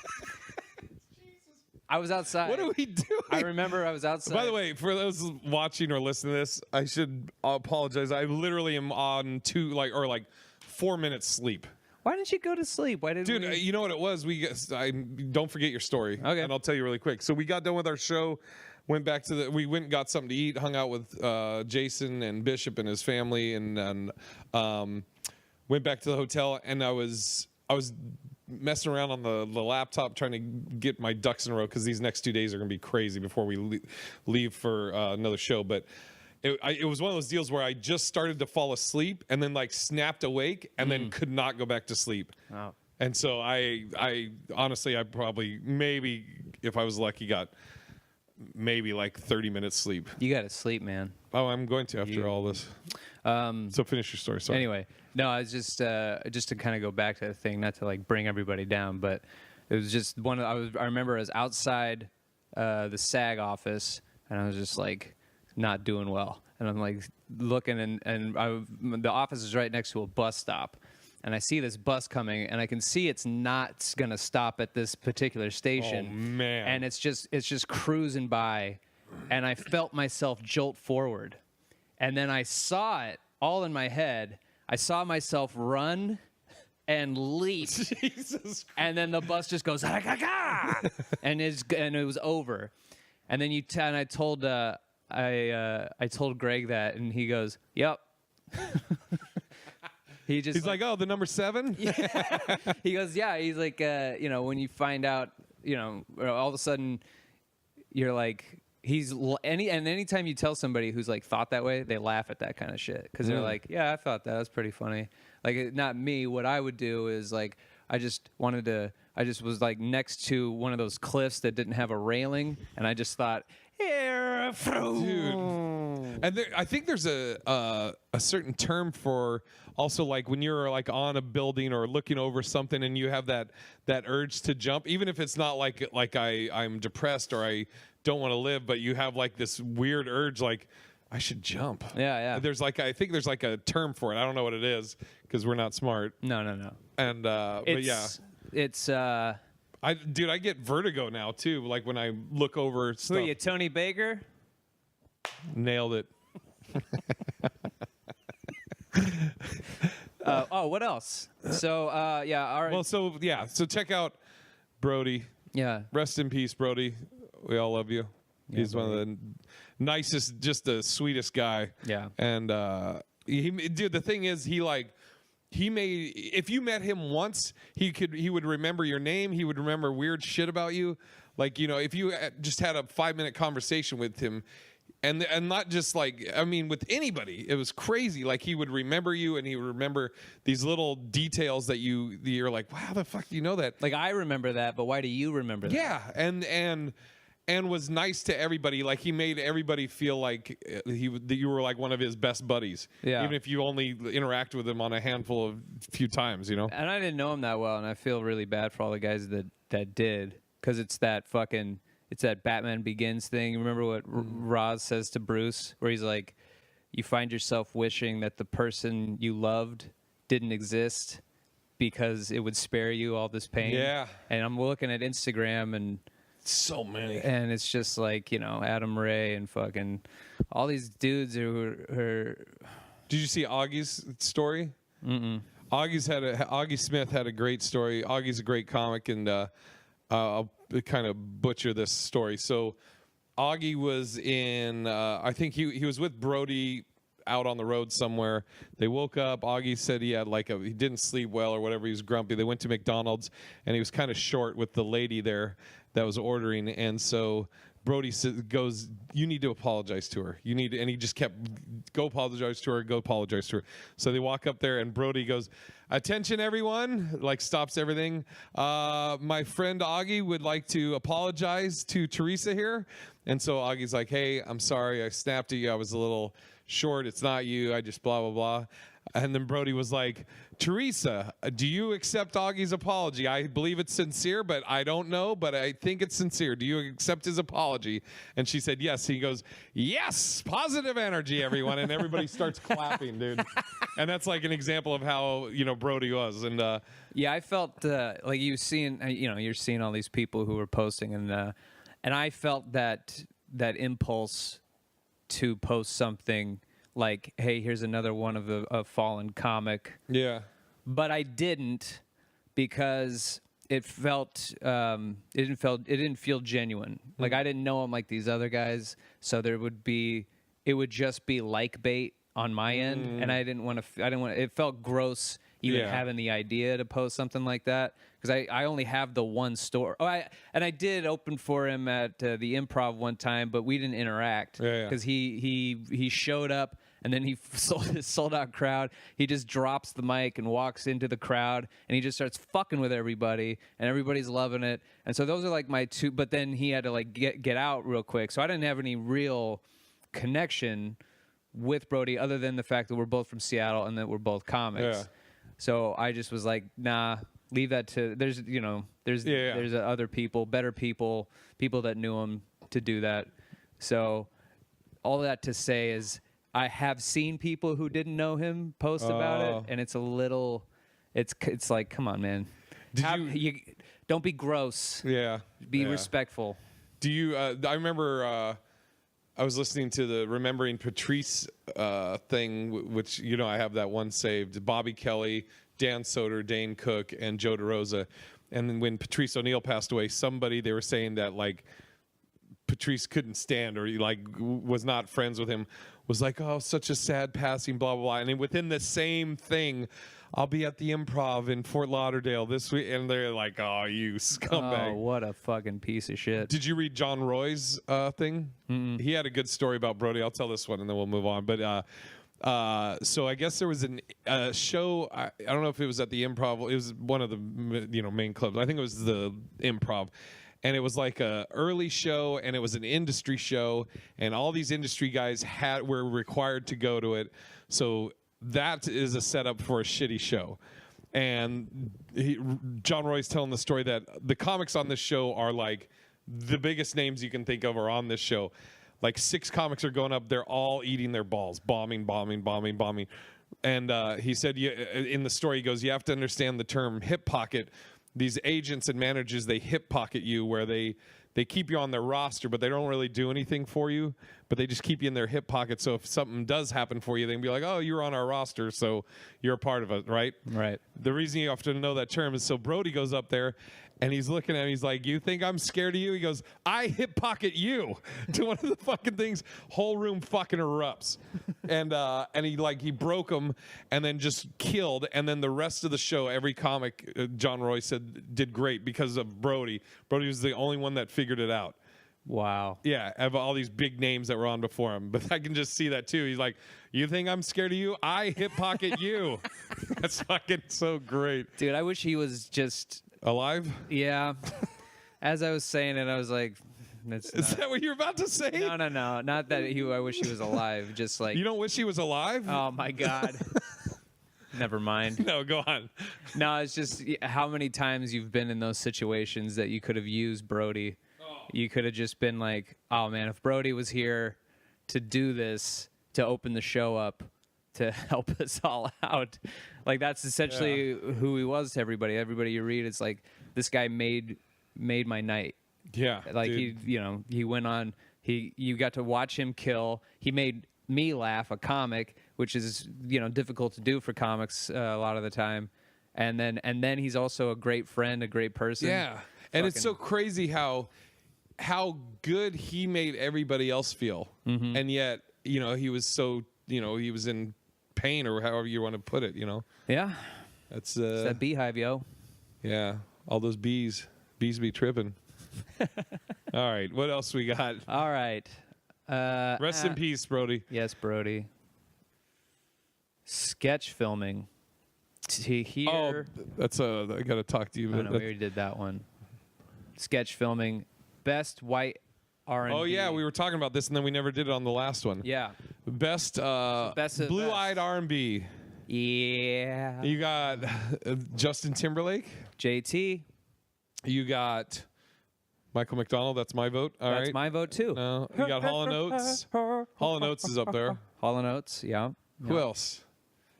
A: I was outside.
B: What are we doing?
A: I remember I was outside.
B: By the way, for those watching or listening to this, I should apologize. I literally am on 4 minutes sleep.
A: Why didn't you go to sleep? Why didn't
B: Dude,
A: we?
B: you know what it was? I don't forget your story.
A: Okay.
B: And I'll tell you really quick. So we got done with our show, we went and got something to eat, hung out with Jason and Bishop and his family, and went back to the hotel. And I was messing around on the laptop trying to get my ducks in a row because these next 2 days are going to be crazy before we leave for another show. But it was one of those deals where I just started to fall asleep and then like snapped awake and then could not go back to sleep.
A: Wow.
B: And so I honestly, I probably maybe if I was lucky got maybe like 30 minutes sleep.
A: You got to sleep, man.
B: Oh, I'm going to after all this. So finish your story. Sorry.
A: Anyway, no, I was just to kind of go back to the thing, not to like bring everybody down, but it was just I remember I was outside the SAG office and I was just like not doing well, and I'm like looking and the office is right next to a bus stop, and I see this bus coming, and I can see it's not gonna stop at this particular station.
B: Oh man!
A: And it's just cruising by, and I felt myself jolt forward, and then I saw it all in my head. I saw myself run and leap,
B: Jesus.
A: and then the bus just goes and it was over. And then and I told I told Greg that, and he goes, "Yep." He's
B: like, "Oh, the number 7."
A: Yeah. He goes, "Yeah." He's like, when you find out, all of a sudden, you're like, anytime you tell somebody who's like thought that way, they laugh at that kind of shit because they're like, "Yeah, I thought that was pretty funny." Like, not me. What I would do is like, I just was like next to one of those cliffs that didn't have a railing, and I just thought, "Here,
B: dude." And I think there's a certain term for also, like, when you're like on a building or looking over something and you have that urge to jump, even if it's not like I'm depressed or I don't want to live, but you have like this weird urge, like, I should jump.
A: Yeah.
B: I think there's like a term for it. I don't know what it is because we're not smart.
A: No.
B: And but yeah,
A: it's
B: I get vertigo now too. Like when I look over stuff.
A: Who are you, Tony Baker?
B: Nailed it.
A: What else? So all right.
B: Well, so check out Brody.
A: Yeah.
B: Rest in peace, Brody. We all love you.
A: Yeah,
B: He's one of the nicest, just the sweetest guy.
A: Yeah.
B: And the thing is, if you met him once, he would remember your name. He would remember weird shit about you. Like, if you just had a 5-minute conversation with him, and not just like, I mean, with anybody, it was crazy. Like, he would remember you, and he would remember these little details that you're like, wow, how the fuck do you know that?
A: Like, I remember that, but why do you remember that?
B: Yeah, and was nice to everybody. Like, he made everybody feel like that you were like one of his best buddies.
A: Yeah.
B: Even if you only interact with him on a few times,
A: And I didn't know him that well, and I feel really bad for all the guys that did, because it's that Batman Begins thing. Remember what Roz says to Bruce, where he's like, you find yourself wishing that the person you loved didn't exist because it would spare you all this pain.
B: Yeah.
A: And I'm looking at Instagram, and
B: so many.
A: And it's just like, Adam Ray and fucking all these dudes who are...
B: Did you see Augie's story?
A: Mm-mm.
B: Augie Smith had a great story. Augie's a great comic, and I'll kind of butcher this story. So Augie was in, I think he was with Brody out on the road somewhere. They woke up. Augie said he had he didn't sleep well or whatever. He was grumpy. They went to McDonald's, and he was kind of short with the lady there that was ordering. And so Brody goes, you need to apologize to her. And he just kept, go apologize to her. So they walk up there, and Brody goes, attention everyone, like stops everything. My friend Augie would like to apologize to Teresa here. And so Augie's like, hey, I'm sorry. I snapped at you. I was a little short. It's not you. I just blah, blah, blah. And then Brody was like, Teresa, do you accept Augie's apology? I believe it's sincere, but I don't know, but I think it's sincere. Do you accept his apology? And she said, yes. He goes, yes, positive energy, everyone. And everybody starts clapping, dude. And that's like an example of how, Brody was. And
A: yeah, I felt like you're seeing all these people who were posting, and I felt that impulse to post something like, hey, here's another one of a fallen comic.
B: Yeah.
A: But I didn't, because it didn't feel genuine. Like, I didn't know him like these other guys, so it would just be like bait on my end, and I didn't want to. It felt gross even having the idea to post something like that, because I only have the one story. I did open for him at the Improv one time, but we didn't interact because he showed up, and then he sold his sold-out crowd. He just drops the mic and walks into the crowd, and he just starts fucking with everybody, and everybody's loving it. And so those are like my two. But then he had to get out real quick, so I didn't have any real connection with Brody other than the fact that we're both from Seattle and that we're both comics.
B: Yeah.
A: So I just was like, nah, leave that to there's other people, better people that knew him to do that. So all that to say is, I have seen people who didn't know him post about it, and it's a little, it's like, come on, man. Don't be gross.
B: Yeah.
A: Be respectful.
B: Do you? I remember I was listening to the Remembering Patrice thing, which, you know, I have that one saved. Bobby Kelly, Dan Soder, Dane Cook, and Joe DeRosa. And then when Patrice O'Neal passed away, they were saying that, like, Patrice couldn't stand, or he, like, was not friends with him, was like, oh, such a sad passing, blah, blah, blah. And then within the same thing, I'll be at the Improv in Fort Lauderdale this week. And they're like, oh, you scumbag.
A: Oh, what a fucking piece of shit.
B: Did you read John Roy's thing? Mm-mm. He had a good story about Brody. I'll tell this one and then we'll move on. But so I guess there was a show. I don't know if it was at the Improv. It was one of the main clubs. I think it was the Improv. And it was like a early show, and it was an industry show, and all these industry guys were required to go to it. So that is a setup for a shitty show. And John Roy's telling the story that the comics on this show are like the biggest names you can think of are on this show. Like 6 comics are going up. They're all eating their balls, bombing. And he said, in the story, he goes, you have to understand the term hip pocket. These agents and managers, they hip pocket you, where they keep you on their roster, but they don't really do anything for you, but they just keep you in their hip pocket. So if something does happen for you, they can be like, oh, you're on our roster, so you're a part of it, right?
A: Right.
B: The reason you have to know that term is so Brody goes up there, and he's looking at him. He's like, you think I'm scared of you? He goes, I hip pocket you to one of the fucking things. Whole room fucking erupts. And he broke him and then just killed. And then the rest of the show, every comic, John Roy said, did great because of Brody. Brody was the only one that figured it out.
A: Wow.
B: Yeah, of all these big names that were on before him. But I can just see that too. He's like, you think I'm scared of you? I hip pocket you. That's fucking so great.
A: Dude, I wish he was just...
B: alive?
A: Yeah. As I was saying it, I was like,
B: is that what you're about to say?
A: No. Not that I wish he was alive. Just like...
B: You don't wish he was alive?
A: Oh, my God. Never mind.
B: No, go on.
A: No, it's just how many times you've been in those situations that you could have used Brody. Oh. You could have just been like, oh, man, if Brody was here to do this, to open the show up, to help us all out. Like, that's essentially who he was to everybody. Everybody you read, it's like, this guy made my night.
B: Yeah.
A: Like,
B: dude.
A: he went on, you got to watch him kill. He made me laugh, a comic, which is, difficult to do for comics a lot of the time. And then he's also a great friend, a great person.
B: Yeah. And it's so crazy how good he made everybody else feel. Mm-hmm. And yet, he was so, he was in pain, or however you want to put it,
A: Yeah.
B: It's
A: that beehive, yo.
B: Yeah. All those bees be tripping. All right. What else we got?
A: All right.
B: Rest in peace, Brody.
A: Yes, Brody. Sketch filming. To hear.
B: Oh, that's I got to talk to you.
A: Oh, no, we already did that one. Sketch filming. Best white R&B.
B: Oh, yeah, we were talking about this, and then we never did it on the last one.
A: Yeah.
B: Best blue-eyed R&B.
A: Yeah.
B: You got Justin Timberlake.
A: JT.
B: You got Michael McDonald. That's my vote. All right.
A: That's my vote, too.
B: No, you got Hall & Oates. Hall & Oates is up there.
A: Hall & Oates, yeah.
B: Who else?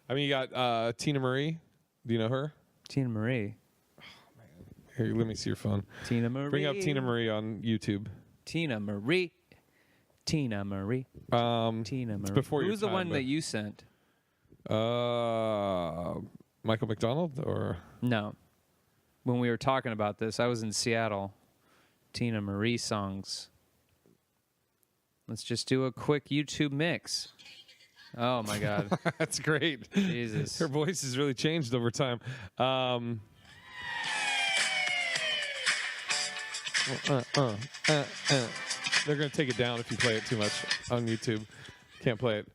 B: I mean, you got Tina Marie. Do you know her?
A: Tina Marie.
B: Oh, man. Here, let me see your phone.
A: Tina Marie.
B: Bring up Tina Marie on YouTube.
A: Tina Marie. Tina Marie. Tina Marie.
B: Before
A: Who's the one that you sent?
B: Michael McDonald or
A: no? When we were talking about this, I was in Seattle. Tina Marie songs. Let's just do a quick YouTube mix. Oh my God,
B: that's great.
A: Jesus,
B: her voice has really changed over time. They're gonna take it down if you play it too much on YouTube. Can't play it.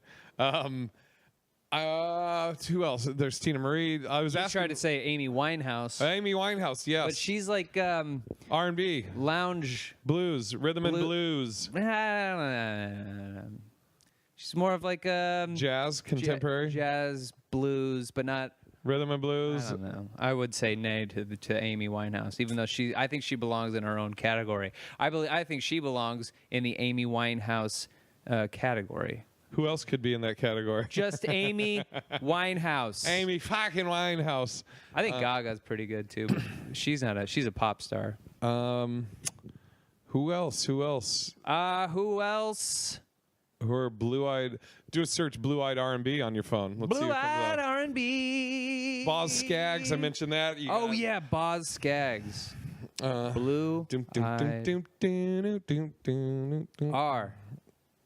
B: Who else? There's Tina Marie. I was
A: trying to say Amy Winehouse.
B: Amy Winehouse, yes.
A: But she's like
B: R&B,
A: lounge
B: blues, rhythm and blues.
A: She's more of like
B: jazz, contemporary,
A: jazz, blues, but not
B: rhythm and blues.
A: I don't know. I would say nay to Amy Winehouse, even though I think she belongs in her own category. I think she belongs in the Amy Winehouse category.
B: Who else could be in that category?
A: Just Amy Winehouse.
B: Amy fucking Winehouse.
A: I think Gaga's pretty good too, but she's a pop star.
B: Who else?
A: Who else?
B: Who are blue-eyed? Do a search blue-eyed R&B on your phone. Let's see what comes
A: Blue-eyed
B: up.
A: R&B.
B: Boz Scaggs, I mentioned that.
A: Yeah, Boz Scaggs. Blue R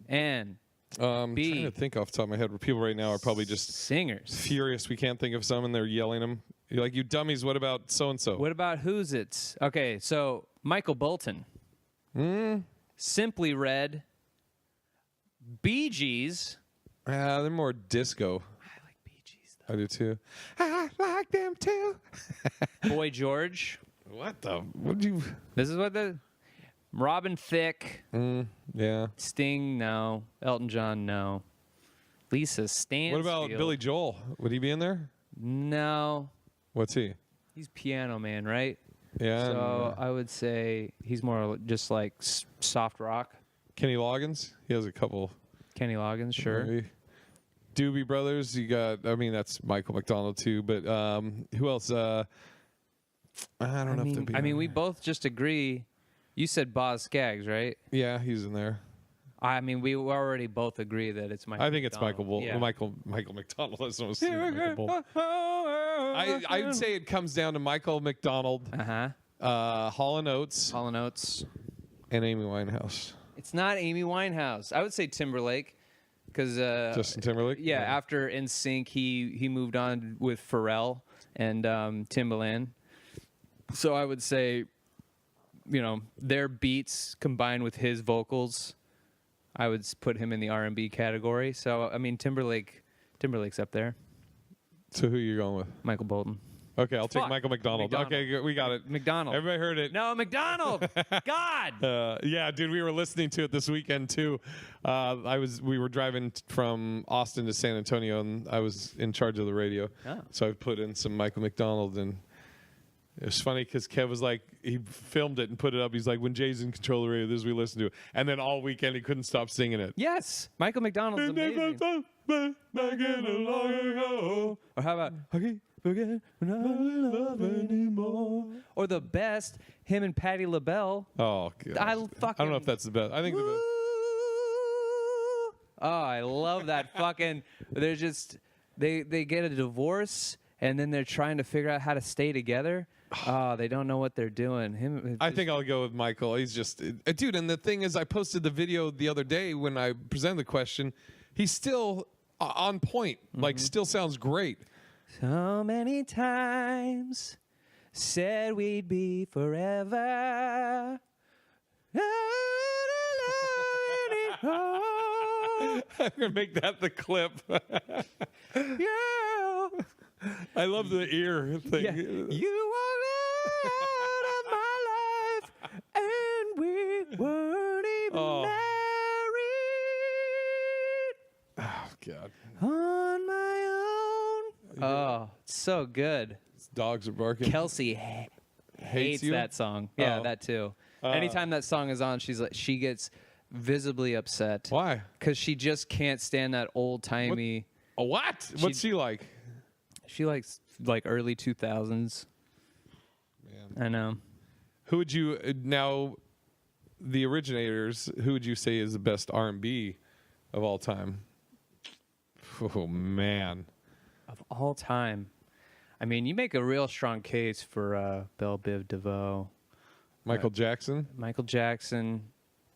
A: N
B: I'm
A: B.
B: trying to think off the top of my head where people right now are probably just
A: singers.
B: furious we can't think of some and they're yelling them. You're like, you dummies, what about so-and-so?
A: What about Who's It's? Okay, so Michael Bolton. Simply Red. Bee Gees.
B: They're more disco.
A: I like Bee Gees, though.
B: I do too. I like them too.
A: Boy George.
B: What the? What'd you?
A: This is what the... Robin Thicke.
B: Yeah.
A: Sting, no. Elton John, no. Lisa Stansfield.
B: What about Billy Joel? Would he be in there?
A: No.
B: What's he?
A: He's Piano Man, right?
B: Yeah.
A: So I would say he's more just like soft rock.
B: Kenny Loggins. He has a couple.
A: Kenny Loggins, sure.
B: Maybe. Doobie Brothers. You got. I mean, that's Michael McDonald too. But who else? I don't know if they'd be.
A: I mean,
B: on
A: we
B: there.
A: both just agree. You said Boz Scaggs, right?
B: Yeah, he's in there.
A: I mean, we already both agree that it's Michael.
B: I think it's Michael.
A: Yeah.
B: Michael McDonald. That's what Michael Bull. I'd say it comes down to Michael McDonald, Hall and Oates,
A: Hall and Oates,
B: and Amy Winehouse.
A: It's not Amy Winehouse. I would say Timberlake, because
B: Justin Timberlake.
A: Yeah, after NSYNC, he moved on with Pharrell and Timbaland. So I would say, you know, their beats combined with his vocals, I would put him in the R&B category. So I mean, Timberlake's up there.
B: So who are you going with?
A: Michael Bolton.
B: Okay, I'll take
A: Fuck.
B: Michael McDonald. Okay, we got it.
A: McDonald.
B: Everybody heard it.
A: No, McDonald. God.
B: Yeah, dude, we were listening to it this weekend too. We were driving from Austin to San Antonio, and I was in charge of the radio.
A: Oh.
B: So I put in some Michael McDonald, and it was funny because Kev was like, he filmed it and put it up. He's like, when Jay's in control of the radio, this is what we listen to. And then all weekend he couldn't stop singing it.
A: Yes, Michael McDonald's amazing. Or how about forget we're not in love anymore? Or the best, him and Patti LaBelle.
B: Oh, God.
A: I
B: don't know if that's the best. I think the best.
A: Oh, I love that fucking. They're just they get a divorce and then they're trying to figure out how to stay together. Oh, they don't know what they're doing.
B: I think I'll go with Michael. He's just dude. And the thing is, I posted the video the other day when I presented the question. He's still on point. Like, still sounds great.
A: So many times said we'd be forever.
B: I'm gonna make that the clip.
A: Yeah.
B: I love the ear thing.
A: Yeah. You were out of my life, and we weren't even married.
B: Oh, God.
A: On my own. Oh, so good.
B: Dogs are barking.
A: Kelsey hates
B: you?
A: that song. Yeah,
B: Oh.
A: that too. Anytime that song is on, she gets visibly upset.
B: Why?
A: Because she just can't stand that old timey.
B: What? What's she like?
A: She likes like early 2000s.
B: Man.
A: I know.
B: Who would you now? The originators. Who would you say is the best R&B of all time? Oh, man.
A: Of all time. I mean, you make a real strong case for Belle Biv DeVoe.
B: Michael Jackson?
A: Michael Jackson.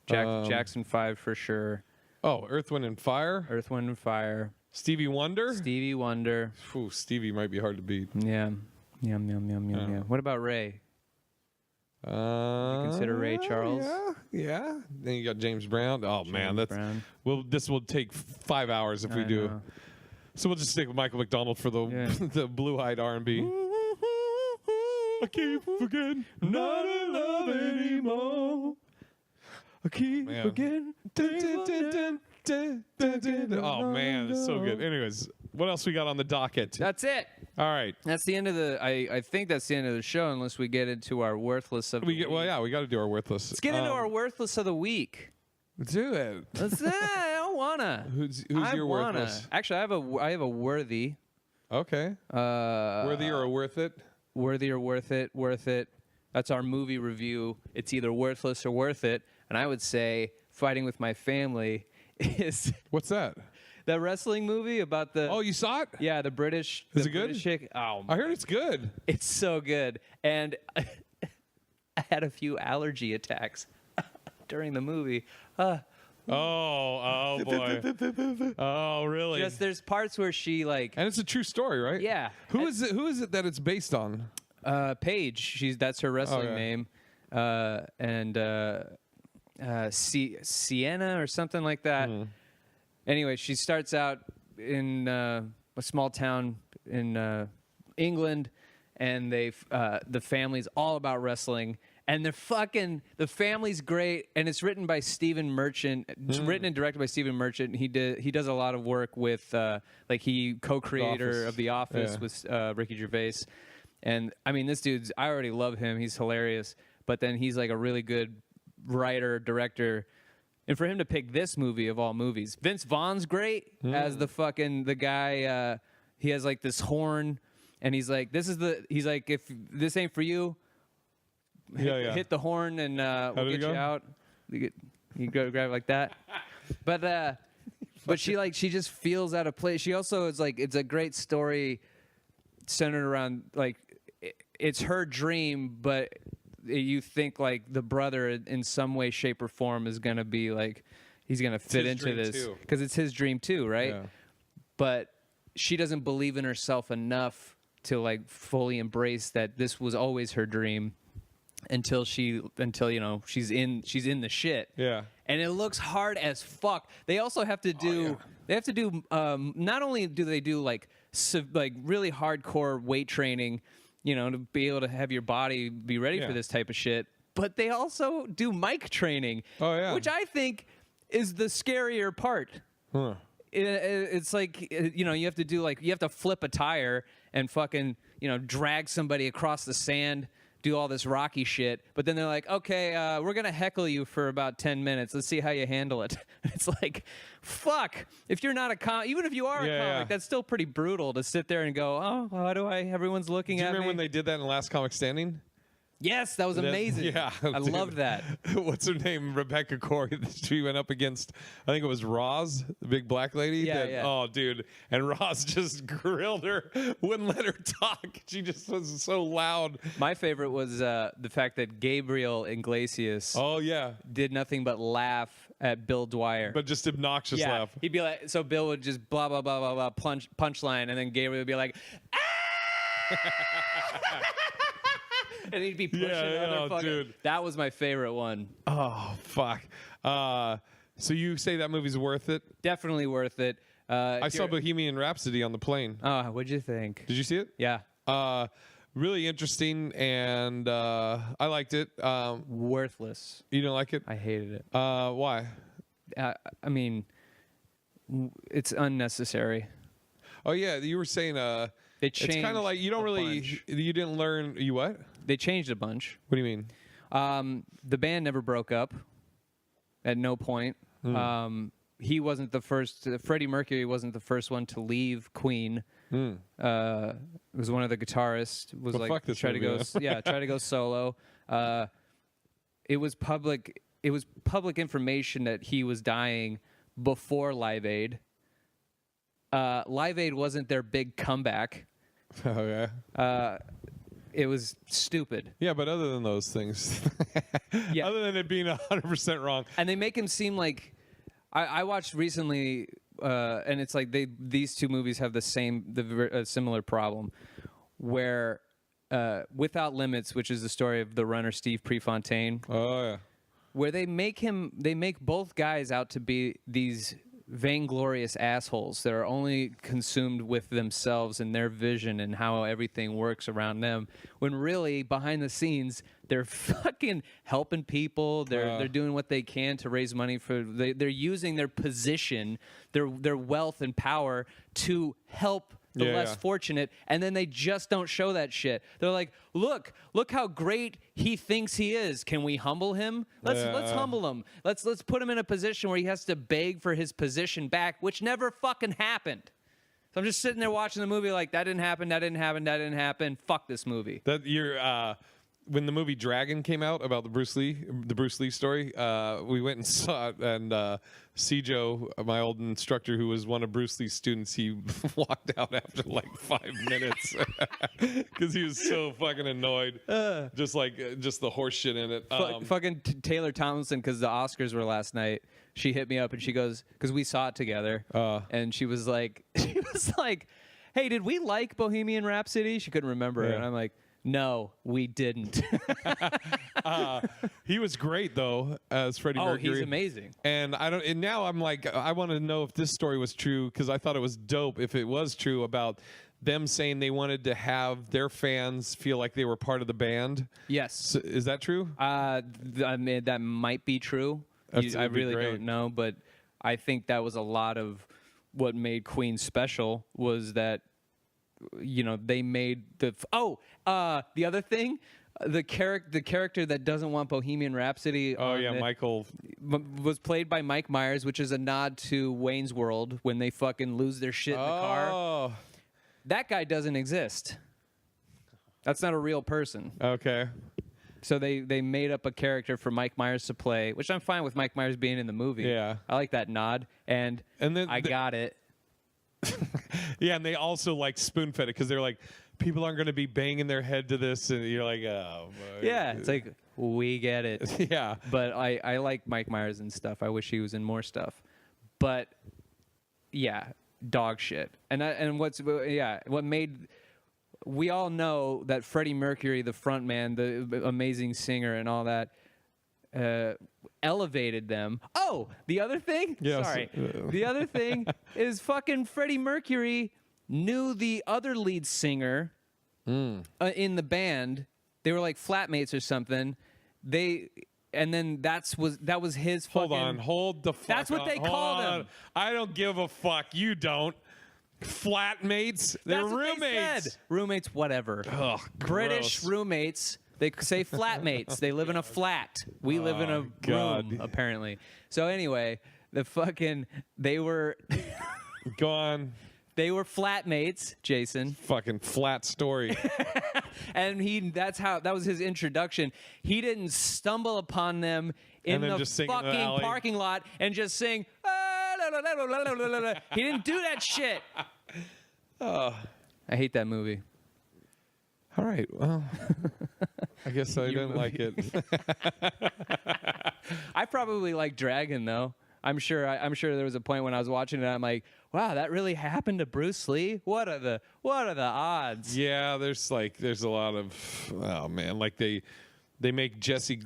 A: Jackson 5 for sure.
B: Oh, Earth, Wind, and Fire?
A: Earth, Wind, and Fire.
B: Stevie Wonder?
A: Stevie Wonder.
B: Ooh, Stevie might be hard to beat.
A: Yeah. Yum, yum, yum, yum, yum. What about Ray? You consider Ray Charles?
B: Yeah. Then you got James Brown. Oh, man. That's
A: Brown.
B: This will take 5 hours if we
A: I
B: do.
A: know.
B: So we'll just stick with Michael McDonald for the the blue-eyed R&B. I keep forgetting not in love anymore. I keep forgetting. Oh, man, it's so good. Anyways, what else we got on the docket?
A: That's it.
B: All right.
A: That's the end of the. I think that's the end of the show, unless we get into our worthless of the week.
B: We got to do our worthless.
A: Let's get into our worthless of the week.
B: Do it.
A: I don't wanna.
B: Who's
A: I
B: your
A: wanna.
B: worthless?
A: Actually, I have a worthy.
B: Okay. Worthy or worth it?
A: Worthy or worth it? Worth it. That's our movie review. It's either worthless or worth it. And I would say Fighting with My Family is
B: What's that?
A: that wrestling movie about the.
B: Oh, you saw it?
A: Yeah, the British.
B: Is
A: the
B: it good?
A: British chick. Oh,
B: I heard it's good.
A: it's so good, and I had a few allergy attacks during the movie.
B: Oh boy. Oh, really?
A: Just there's parts where she like.
B: And it's a true story, right?
A: Yeah.
B: Who is it that it's based on?
A: Paige. That's her wrestling name, and Sienna or something like that. Anyway, she starts out in a small town in England, and the family's all about wrestling. And the family's great, and it's written by Stephen Merchant. It's written and directed by Stephen Merchant. He does a lot of work with he co-creator of The Office with Ricky Gervais. And I mean, this dude's, I already love him. He's hilarious. But then he's like a really good writer, director. And for him to pick this movie of all movies, Vince Vaughn's great as the guy. He has like this horn, and he's like, if this ain't for you, hit the horn and we'll get you out. You go grab it like that. But she just feels out of place. She also is like, it's a great story centered around like it's her dream, but you think like the brother in some way, shape, or form is gonna be like he's gonna fit into this because it's his dream too, right? Yeah. But she doesn't believe in herself enough to like fully embrace that this was always her dream until she's in the shit. Yeah. And it looks hard as fuck. They also have to do not only do they do like really hardcore weight training, to be able to have your body be ready for this type of shit, but they also do mic training. Oh yeah. Which I think is the scarier part. Huh. It's like you have to do you have to flip a tire and fucking drag somebody across the sand, do all this Rocky shit, but then they're like, okay, we're gonna heckle you for about 10 minutes. Let's see how you handle it. It's like, fuck. If you're not a comic, even if you are a comic, that's still pretty brutal to sit there and go, oh, how do I? Everyone's looking at me.
B: Do you remember when they did that in Last Comic Standing?
A: Yes, that was amazing. Yeah, I loved that.
B: What's her name? Rebecca Corey. She went up against, I think it was Roz, the big black lady. Yeah. Oh, dude. And Roz just grilled her, wouldn't let her talk. She just was so loud.
A: My favorite was the fact that Gabriel Iglesias did nothing but laugh at Bill Dwyer.
B: But just obnoxious laugh.
A: He'd be like, so Bill would just blah, blah, blah, blah, blah, punchline, and then Gabriel would be like, ah! And he'd be pushing other fucking... Dude. That was my favorite one.
B: Oh, fuck. So you say that movie's worth it?
A: Definitely worth it.
B: I saw Bohemian Rhapsody on the plane.
A: Oh, what'd you think?
B: Did you see it?
A: Yeah.
B: Really interesting, and I liked it.
A: Worthless.
B: You don't like it?
A: I hated it.
B: Why?
A: I mean, it's unnecessary.
B: Oh, yeah. You were saying...
A: It's
B: kind of like you don't really...
A: bunch.
B: You didn't learn... You what?
A: They changed a bunch.
B: What do you mean?
A: The band never broke up at no point. He wasn't the first. Freddie Mercury wasn't the first one to leave Queen. It was one of the guitarists. Was like try to go solo. It was public information that he was dying before Live Aid. Live Aid wasn't their big comeback.
B: Oh yeah.
A: It was stupid.
B: Yeah, but other than those things, other than it being 100% wrong,
A: and they make him seem like I watched recently, and it's like these two movies have the similar problem, where Without Limits, which is the story of the runner Steve Prefontaine.
B: Oh yeah,
A: where they make both guys out to be these vainglorious assholes that are only consumed with themselves and their vision and how everything works around them, when really behind the scenes they're fucking helping people. They're doing what they can to raise money for. They're using their position, their wealth and power to help the less fortunate, and then they just don't show that shit. They're like, look how great he thinks he is. Can we humble him? Let's humble him. Let's put him in a position where he has to beg for his position back, which never fucking happened. So I'm just sitting there watching the movie like, that didn't happen. Fuck this movie.
B: That you're when the movie Dragon came out about the Bruce Lee story, we went and saw it, and Cijo, my old instructor, who was one of Bruce Lee's students, he walked out after like 5 minutes because he was so fucking annoyed, just the horse shit in it.
A: Fucking Taylor Tomlinson, because the Oscars were last night. She hit me up and she goes, because we saw it together, and she was like, "Hey, did we like Bohemian Rhapsody?" She couldn't remember, and I'm like, "No, we didn't."
B: He was great though as Freddie Mercury.
A: Oh, he's amazing.
B: And now I'm like, I want to know if this story was true, because I thought it was dope if it was true about them saying they wanted to have their fans feel like they were part of the band.
A: Yes.
B: So, is that true?
A: I mean, that might be true. I really don't know, but I think that was a lot of what made Queen special, was that, you know, they made the other thing, the character that doesn't want Bohemian Rhapsody.
B: Michael
A: was played by Mike Myers, which is a nod to Wayne's World when they fucking lose their shit in the car. That guy doesn't exist. That's not a real person.
B: Okay.
A: So they made up a character for Mike Myers to play, which I'm fine with Mike Myers being in the movie.
B: Yeah.
A: I like that nod, and then I got it.
B: Yeah, and they also like spoon-fed it, because they're like, people aren't going to be banging their head to this, and you're like, oh. Boy.
A: Yeah, it's like, we get it.
B: Yeah.
A: But I like Mike Myers and stuff. I wish he was in more stuff. But, yeah, dog shit. What made... We all know that Freddie Mercury, the front man, the amazing singer and all that, elevated them. Oh, the other thing?
B: Yes.
A: Sorry. The other thing is fucking Freddie Mercury knew the other lead singer in the band. They were like flatmates or something. And then that was his fucking...
B: Hold the fuck
A: That's what they called him.
B: I don't give a fuck. You don't. Flatmates? They're roommates.
A: They said. Roommates, whatever.
B: Ugh,
A: British
B: gross.
A: roommates. They say flatmates. They live in a flat. We live in a room, apparently. So anyway, they were...
B: Go on.
A: They were flatmates, Jason.
B: Fucking flat story.
A: And that was his introduction. He didn't stumble upon them in the fucking parking lot and just sing... He didn't do that shit. I hate that movie.
B: All right, well, I guess I didn't like it.
A: I probably like Dragon though. I'm sure there was a point when I was watching it, I'm like, wow, that really happened to Bruce Lee? What are the odds?
B: Yeah, there's a lot of, oh man, like they make Jesse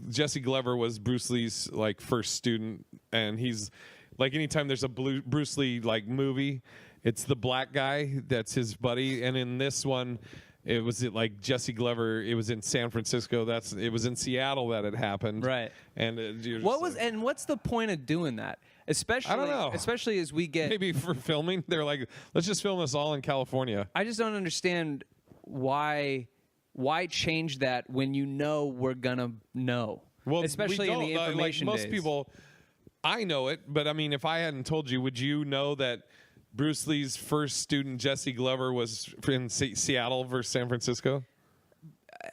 B: Glover was Bruce Lee's like first student, and he's like, anytime there's a Bruce Lee like movie, it's the black guy that's his buddy. And in this one, it was like Jesse Glover. It was in San Francisco. It was in Seattle that it happened.
A: Right.
B: And
A: what's the point of doing that? Especially,
B: I don't know.
A: Especially as we get
B: maybe for filming, they're like, let's just film this all in California.
A: I just don't understand why change that when you know we're gonna know. Well, especially in the information
B: most
A: days.
B: People. I know it, but I mean, if I hadn't told you, would you know that Bruce Lee's first student, Jesse Glover, was in Seattle versus San Francisco?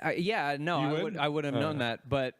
A: I would have known that, but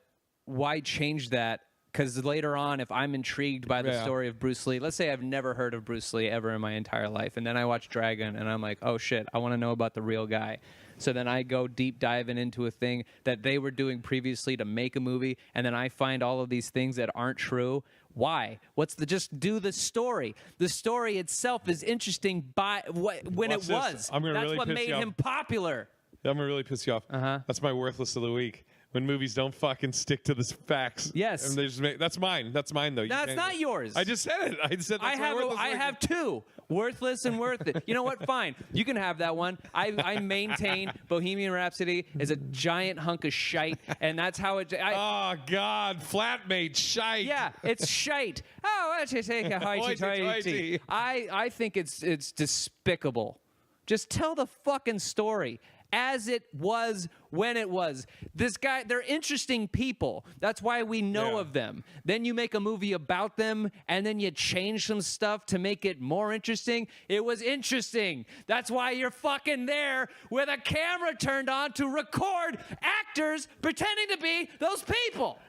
A: why change that? Because later on, if I'm intrigued by the story of Bruce Lee, let's say I've never heard of Bruce Lee ever in my entire life, and then I watch Dragon, and I'm like, oh shit, I want to know about the real guy. So then I go deep diving into a thing that they were doing previously to make a movie, and then I find all of these things that aren't true. Why? Just do the story. The story itself is interesting when it was. That's what made him popular.
B: I'm gonna really piss you off. That's my worthless of the week. When movies don't fucking stick to the facts.
A: Yes.
B: And they just that's mine. That's mine, though.
A: That's not yours.
B: I just said it. I said that's
A: I have two. Worthless and worth it. You know what? Fine. You can have that one. I maintain Bohemian Rhapsody is a giant hunk of shite, and that's how it...
B: oh, God. Flatmate shite.
A: Yeah, it's shite. Oh, let's just take a hoity-toity. I think it's despicable. Just tell the fucking story. as it was when it was. This guy, they're interesting people. That's why we know of them. Then you make a movie about them, and then you change some stuff to make it more interesting. It was interesting. That's why you're fucking there with a camera turned on to record actors pretending to be those people.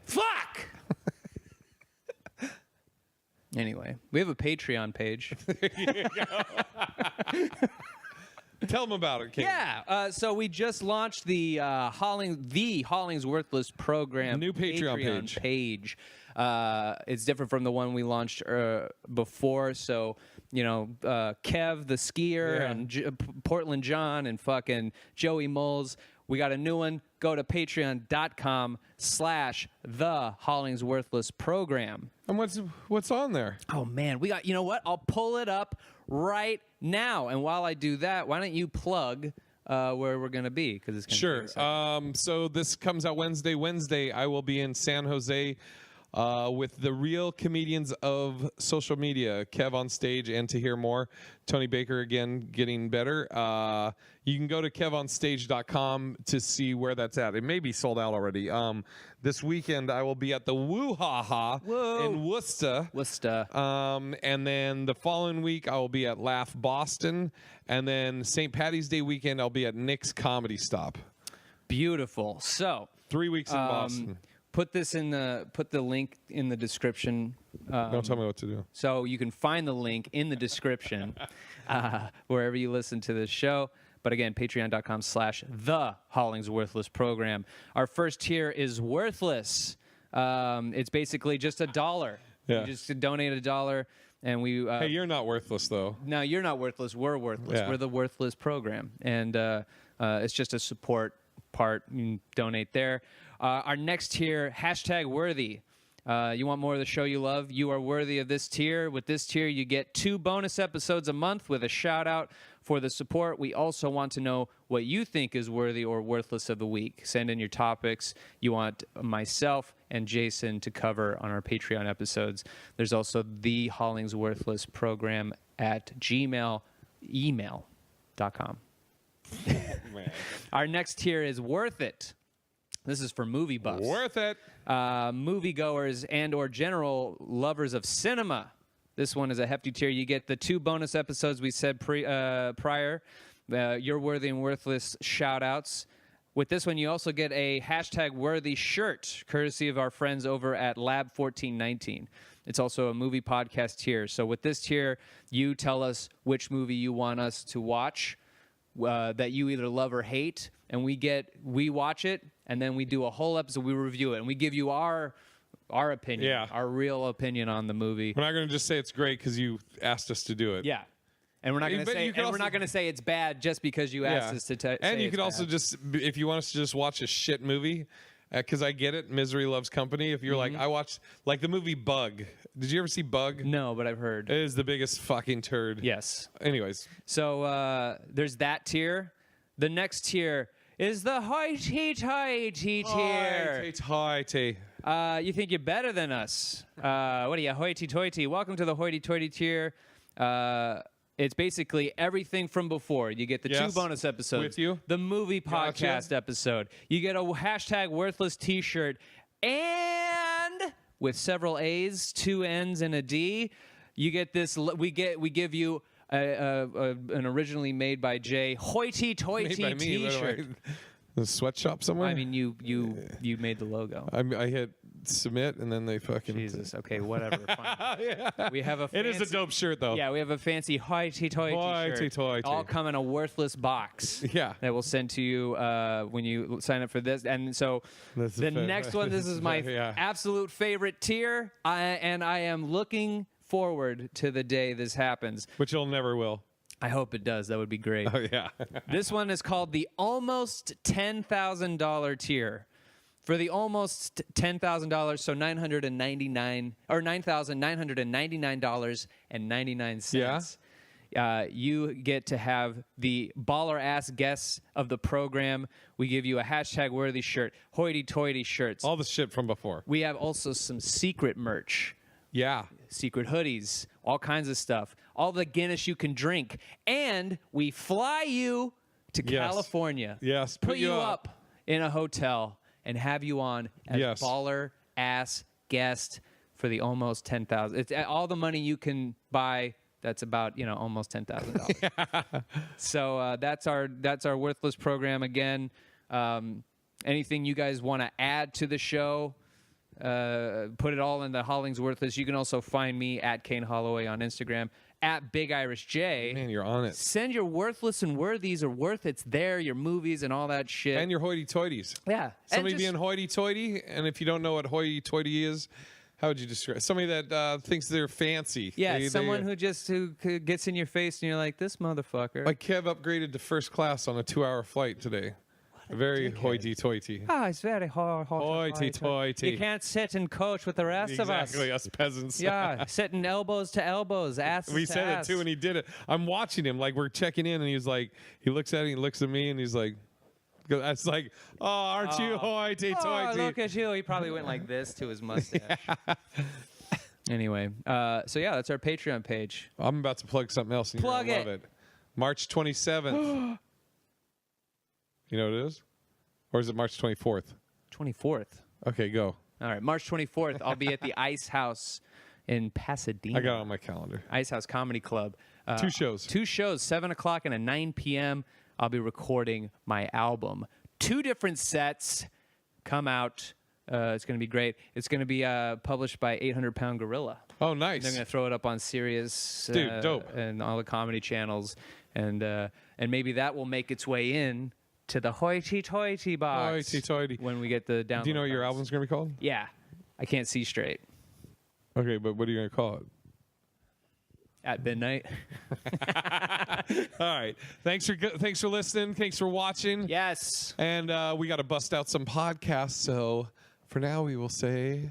A: Fuck! Anyway, we have a Patreon page.
B: Tell them about it, Kane.
A: Yeah, so we just launched the HollingsWorthless program.
B: New Patreon
A: page. It's different from the one we launched before. So, you know, Kev the skier and Portland John and fucking Joey Moles. We got a new one. Go to patreon.com/the HollingsWorthless program.
B: And what's on there?
A: Oh, man. We got, you know what? I'll pull it up right now. And while I do that, why don't you plug where we're going to be? Because it's
B: Sure. So this comes out Wednesday. Wednesday, I will be in San Jose with the real comedians of social media, Kev on stage, and to hear more, Tony Baker again getting better. You can go to kevonstage.com to see where that's at. It may be sold out already. This weekend, I will be at the Woo Ha Ha in Worcester. And then the following week, I will be at Laugh Boston. And then St. Patty's Day weekend, I'll be at Nick's Comedy Stop.
A: Beautiful. So
B: 3 weeks in Boston.
A: Put the link in the description.
B: Don't tell me what to do.
A: So you can find the link in the description wherever you listen to this show. But again, patreon.com/the HollingsWorthless program. Our first tier is worthless. It's basically just $1.
B: Yeah.
A: You just donate $1, and we.
B: Hey, you're not worthless though.
A: No, you're not worthless. We're worthless.
B: Yeah.
A: We're the worthless program, and it's just a support part. You can donate there. Our next tier, #worthy. You want more of the show you love? You are worthy of this tier. With this tier, you get 2 bonus episodes a month with a shout out for the support. We also want to know what you think is worthy or worthless of the week. Send in your topics you want myself and Jason to cover on our Patreon episodes. There's also the HollingsWorthless program at email.com. Our next tier is Worth It. This is for movie buffs.
B: Worth it.
A: Moviegoers and or general lovers of cinema. This one is a hefty tier. You get the 2 bonus episodes we said prior. Your worthy and worthless shout-outs. With this one, you also get a #worthy shirt, courtesy of our friends over at Lab 1419. It's also a movie podcast tier. So with this tier, you tell us which movie you want us to watch that you either love or hate, and we watch it, and then we do a whole episode, we review it, and we give you our opinion, our real opinion on the movie.
B: We're not going to just say it's great because you asked us to do it.
A: Yeah. And we're not going to say, we're not going to say it's bad just because you asked us to say
B: And you
A: it's
B: could also
A: bad.
B: just, if you want us to just watch a shit movie, because I get it, misery loves company. If you're like, I watched, like the movie Bug. Did you ever see Bug?
A: No, but I've heard.
B: It is the biggest fucking turd.
A: Yes.
B: Anyways.
A: So there's that tier. The next tier is the hoity-toity tier.
B: Hoity-toity.
A: You think you're better than us. What are you, hoity-toity? Welcome to the hoity-toity tier. It's basically everything from before. You get the 2 bonus episodes.
B: With you.
A: The movie podcast episode. You get a #worthless t-shirt. And with several A's, 2 N's, and a D, you get this. We give you an originally made by Jay hoity-toity t-shirt.
B: The sweatshop somewhere?
A: I mean, you made the logo.
B: I hit submit, and then they fucking...
A: Jesus. Okay, whatever. Fine. We have a fancy,
B: it is a dope shirt, though.
A: Yeah, we have a fancy hoity-toity shirt.
B: Hoity-toity.
A: All come in a worthless box.
B: Yeah.
A: That we'll send to you when you sign up for this. And so the next one, this is my absolute favorite tier, and I am looking forward to the day this happens.
B: Which you'll never will.
A: I hope it does. That would be great.
B: Oh, yeah.
A: This one is called the almost $10,000 tier. For the almost $10,000, so $999.99. You get to have the baller-ass guests of the program. We give you a #worthy shirt, hoity-toity shirts.
B: All the shit from before.
A: We have also some secret merch.
B: Yeah.
A: Secret hoodies, all kinds of stuff. All the Guinness you can drink. And we fly you to California.
B: Yes.
A: Put you up in a hotel and have you on as baller ass guest for the almost $10,000. It's all the money you can buy. That's about almost $10,000. So that's our Worthless program again. Anything you guys want to add to the show? Put it all in the HollingsWorthless. You can also find me at Kane Holloway on Instagram, at Big Irish J.
B: Man, you're on it.
A: Send your Worthless and Worthies or Worth It's There, your movies and all that shit.
B: And your hoity-toities.
A: Yeah.
B: Somebody being hoity-toity, and if you don't know what hoity-toity is, how would you describe it? Somebody that thinks they're fancy.
A: Yeah, someone who gets in your face and you're like, this motherfucker.
B: Like Kev upgraded to first class on a 2-hour flight today. Very hoity-toity.
A: Oh, it's very
B: hoity-toity.
A: You can't sit and coach with the rest of us.
B: Exactly, us peasants.
A: Yeah, sitting elbows to elbows, ass
B: We
A: to
B: said
A: ass.
B: it too, and he did it. I'm watching him, like we're checking in, and he's like, he looks at me, and he's like, it's like, oh, aren't you hoity-toity?
A: Oh, look at you. He probably went like this to his mustache. Anyway, so yeah, that's our Patreon page.
B: I'm about to plug something else, and you're going to love it. March 27th. You know what it is? Or is it March 24th?
A: 24th.
B: Okay, go.
A: All right, March 24th, I'll be at the Ice House in Pasadena.
B: I got it on my calendar.
A: Ice House Comedy Club.
B: 2 shows.
A: 2 shows, 7 o'clock and a 9 p.m. I'll be recording my album. 2 different sets come out. It's going to be great. It's going to be published by 800 Pound Gorilla.
B: Oh, nice.
A: They're going to throw it up on Sirius.
B: Dude, dope.
A: And all the comedy channels. And maybe that will make its way in to the hoity-toity box.
B: Hoity-toity.
A: When we get the download.
B: Do you know what your album's going to be called?
A: Yeah. I can't see straight.
B: Okay, but what are you going to call it?
A: At midnight.
B: All right. Thanks for listening. Thanks for watching.
A: Yes.
B: And we got to bust out some podcasts. So for now, we will say...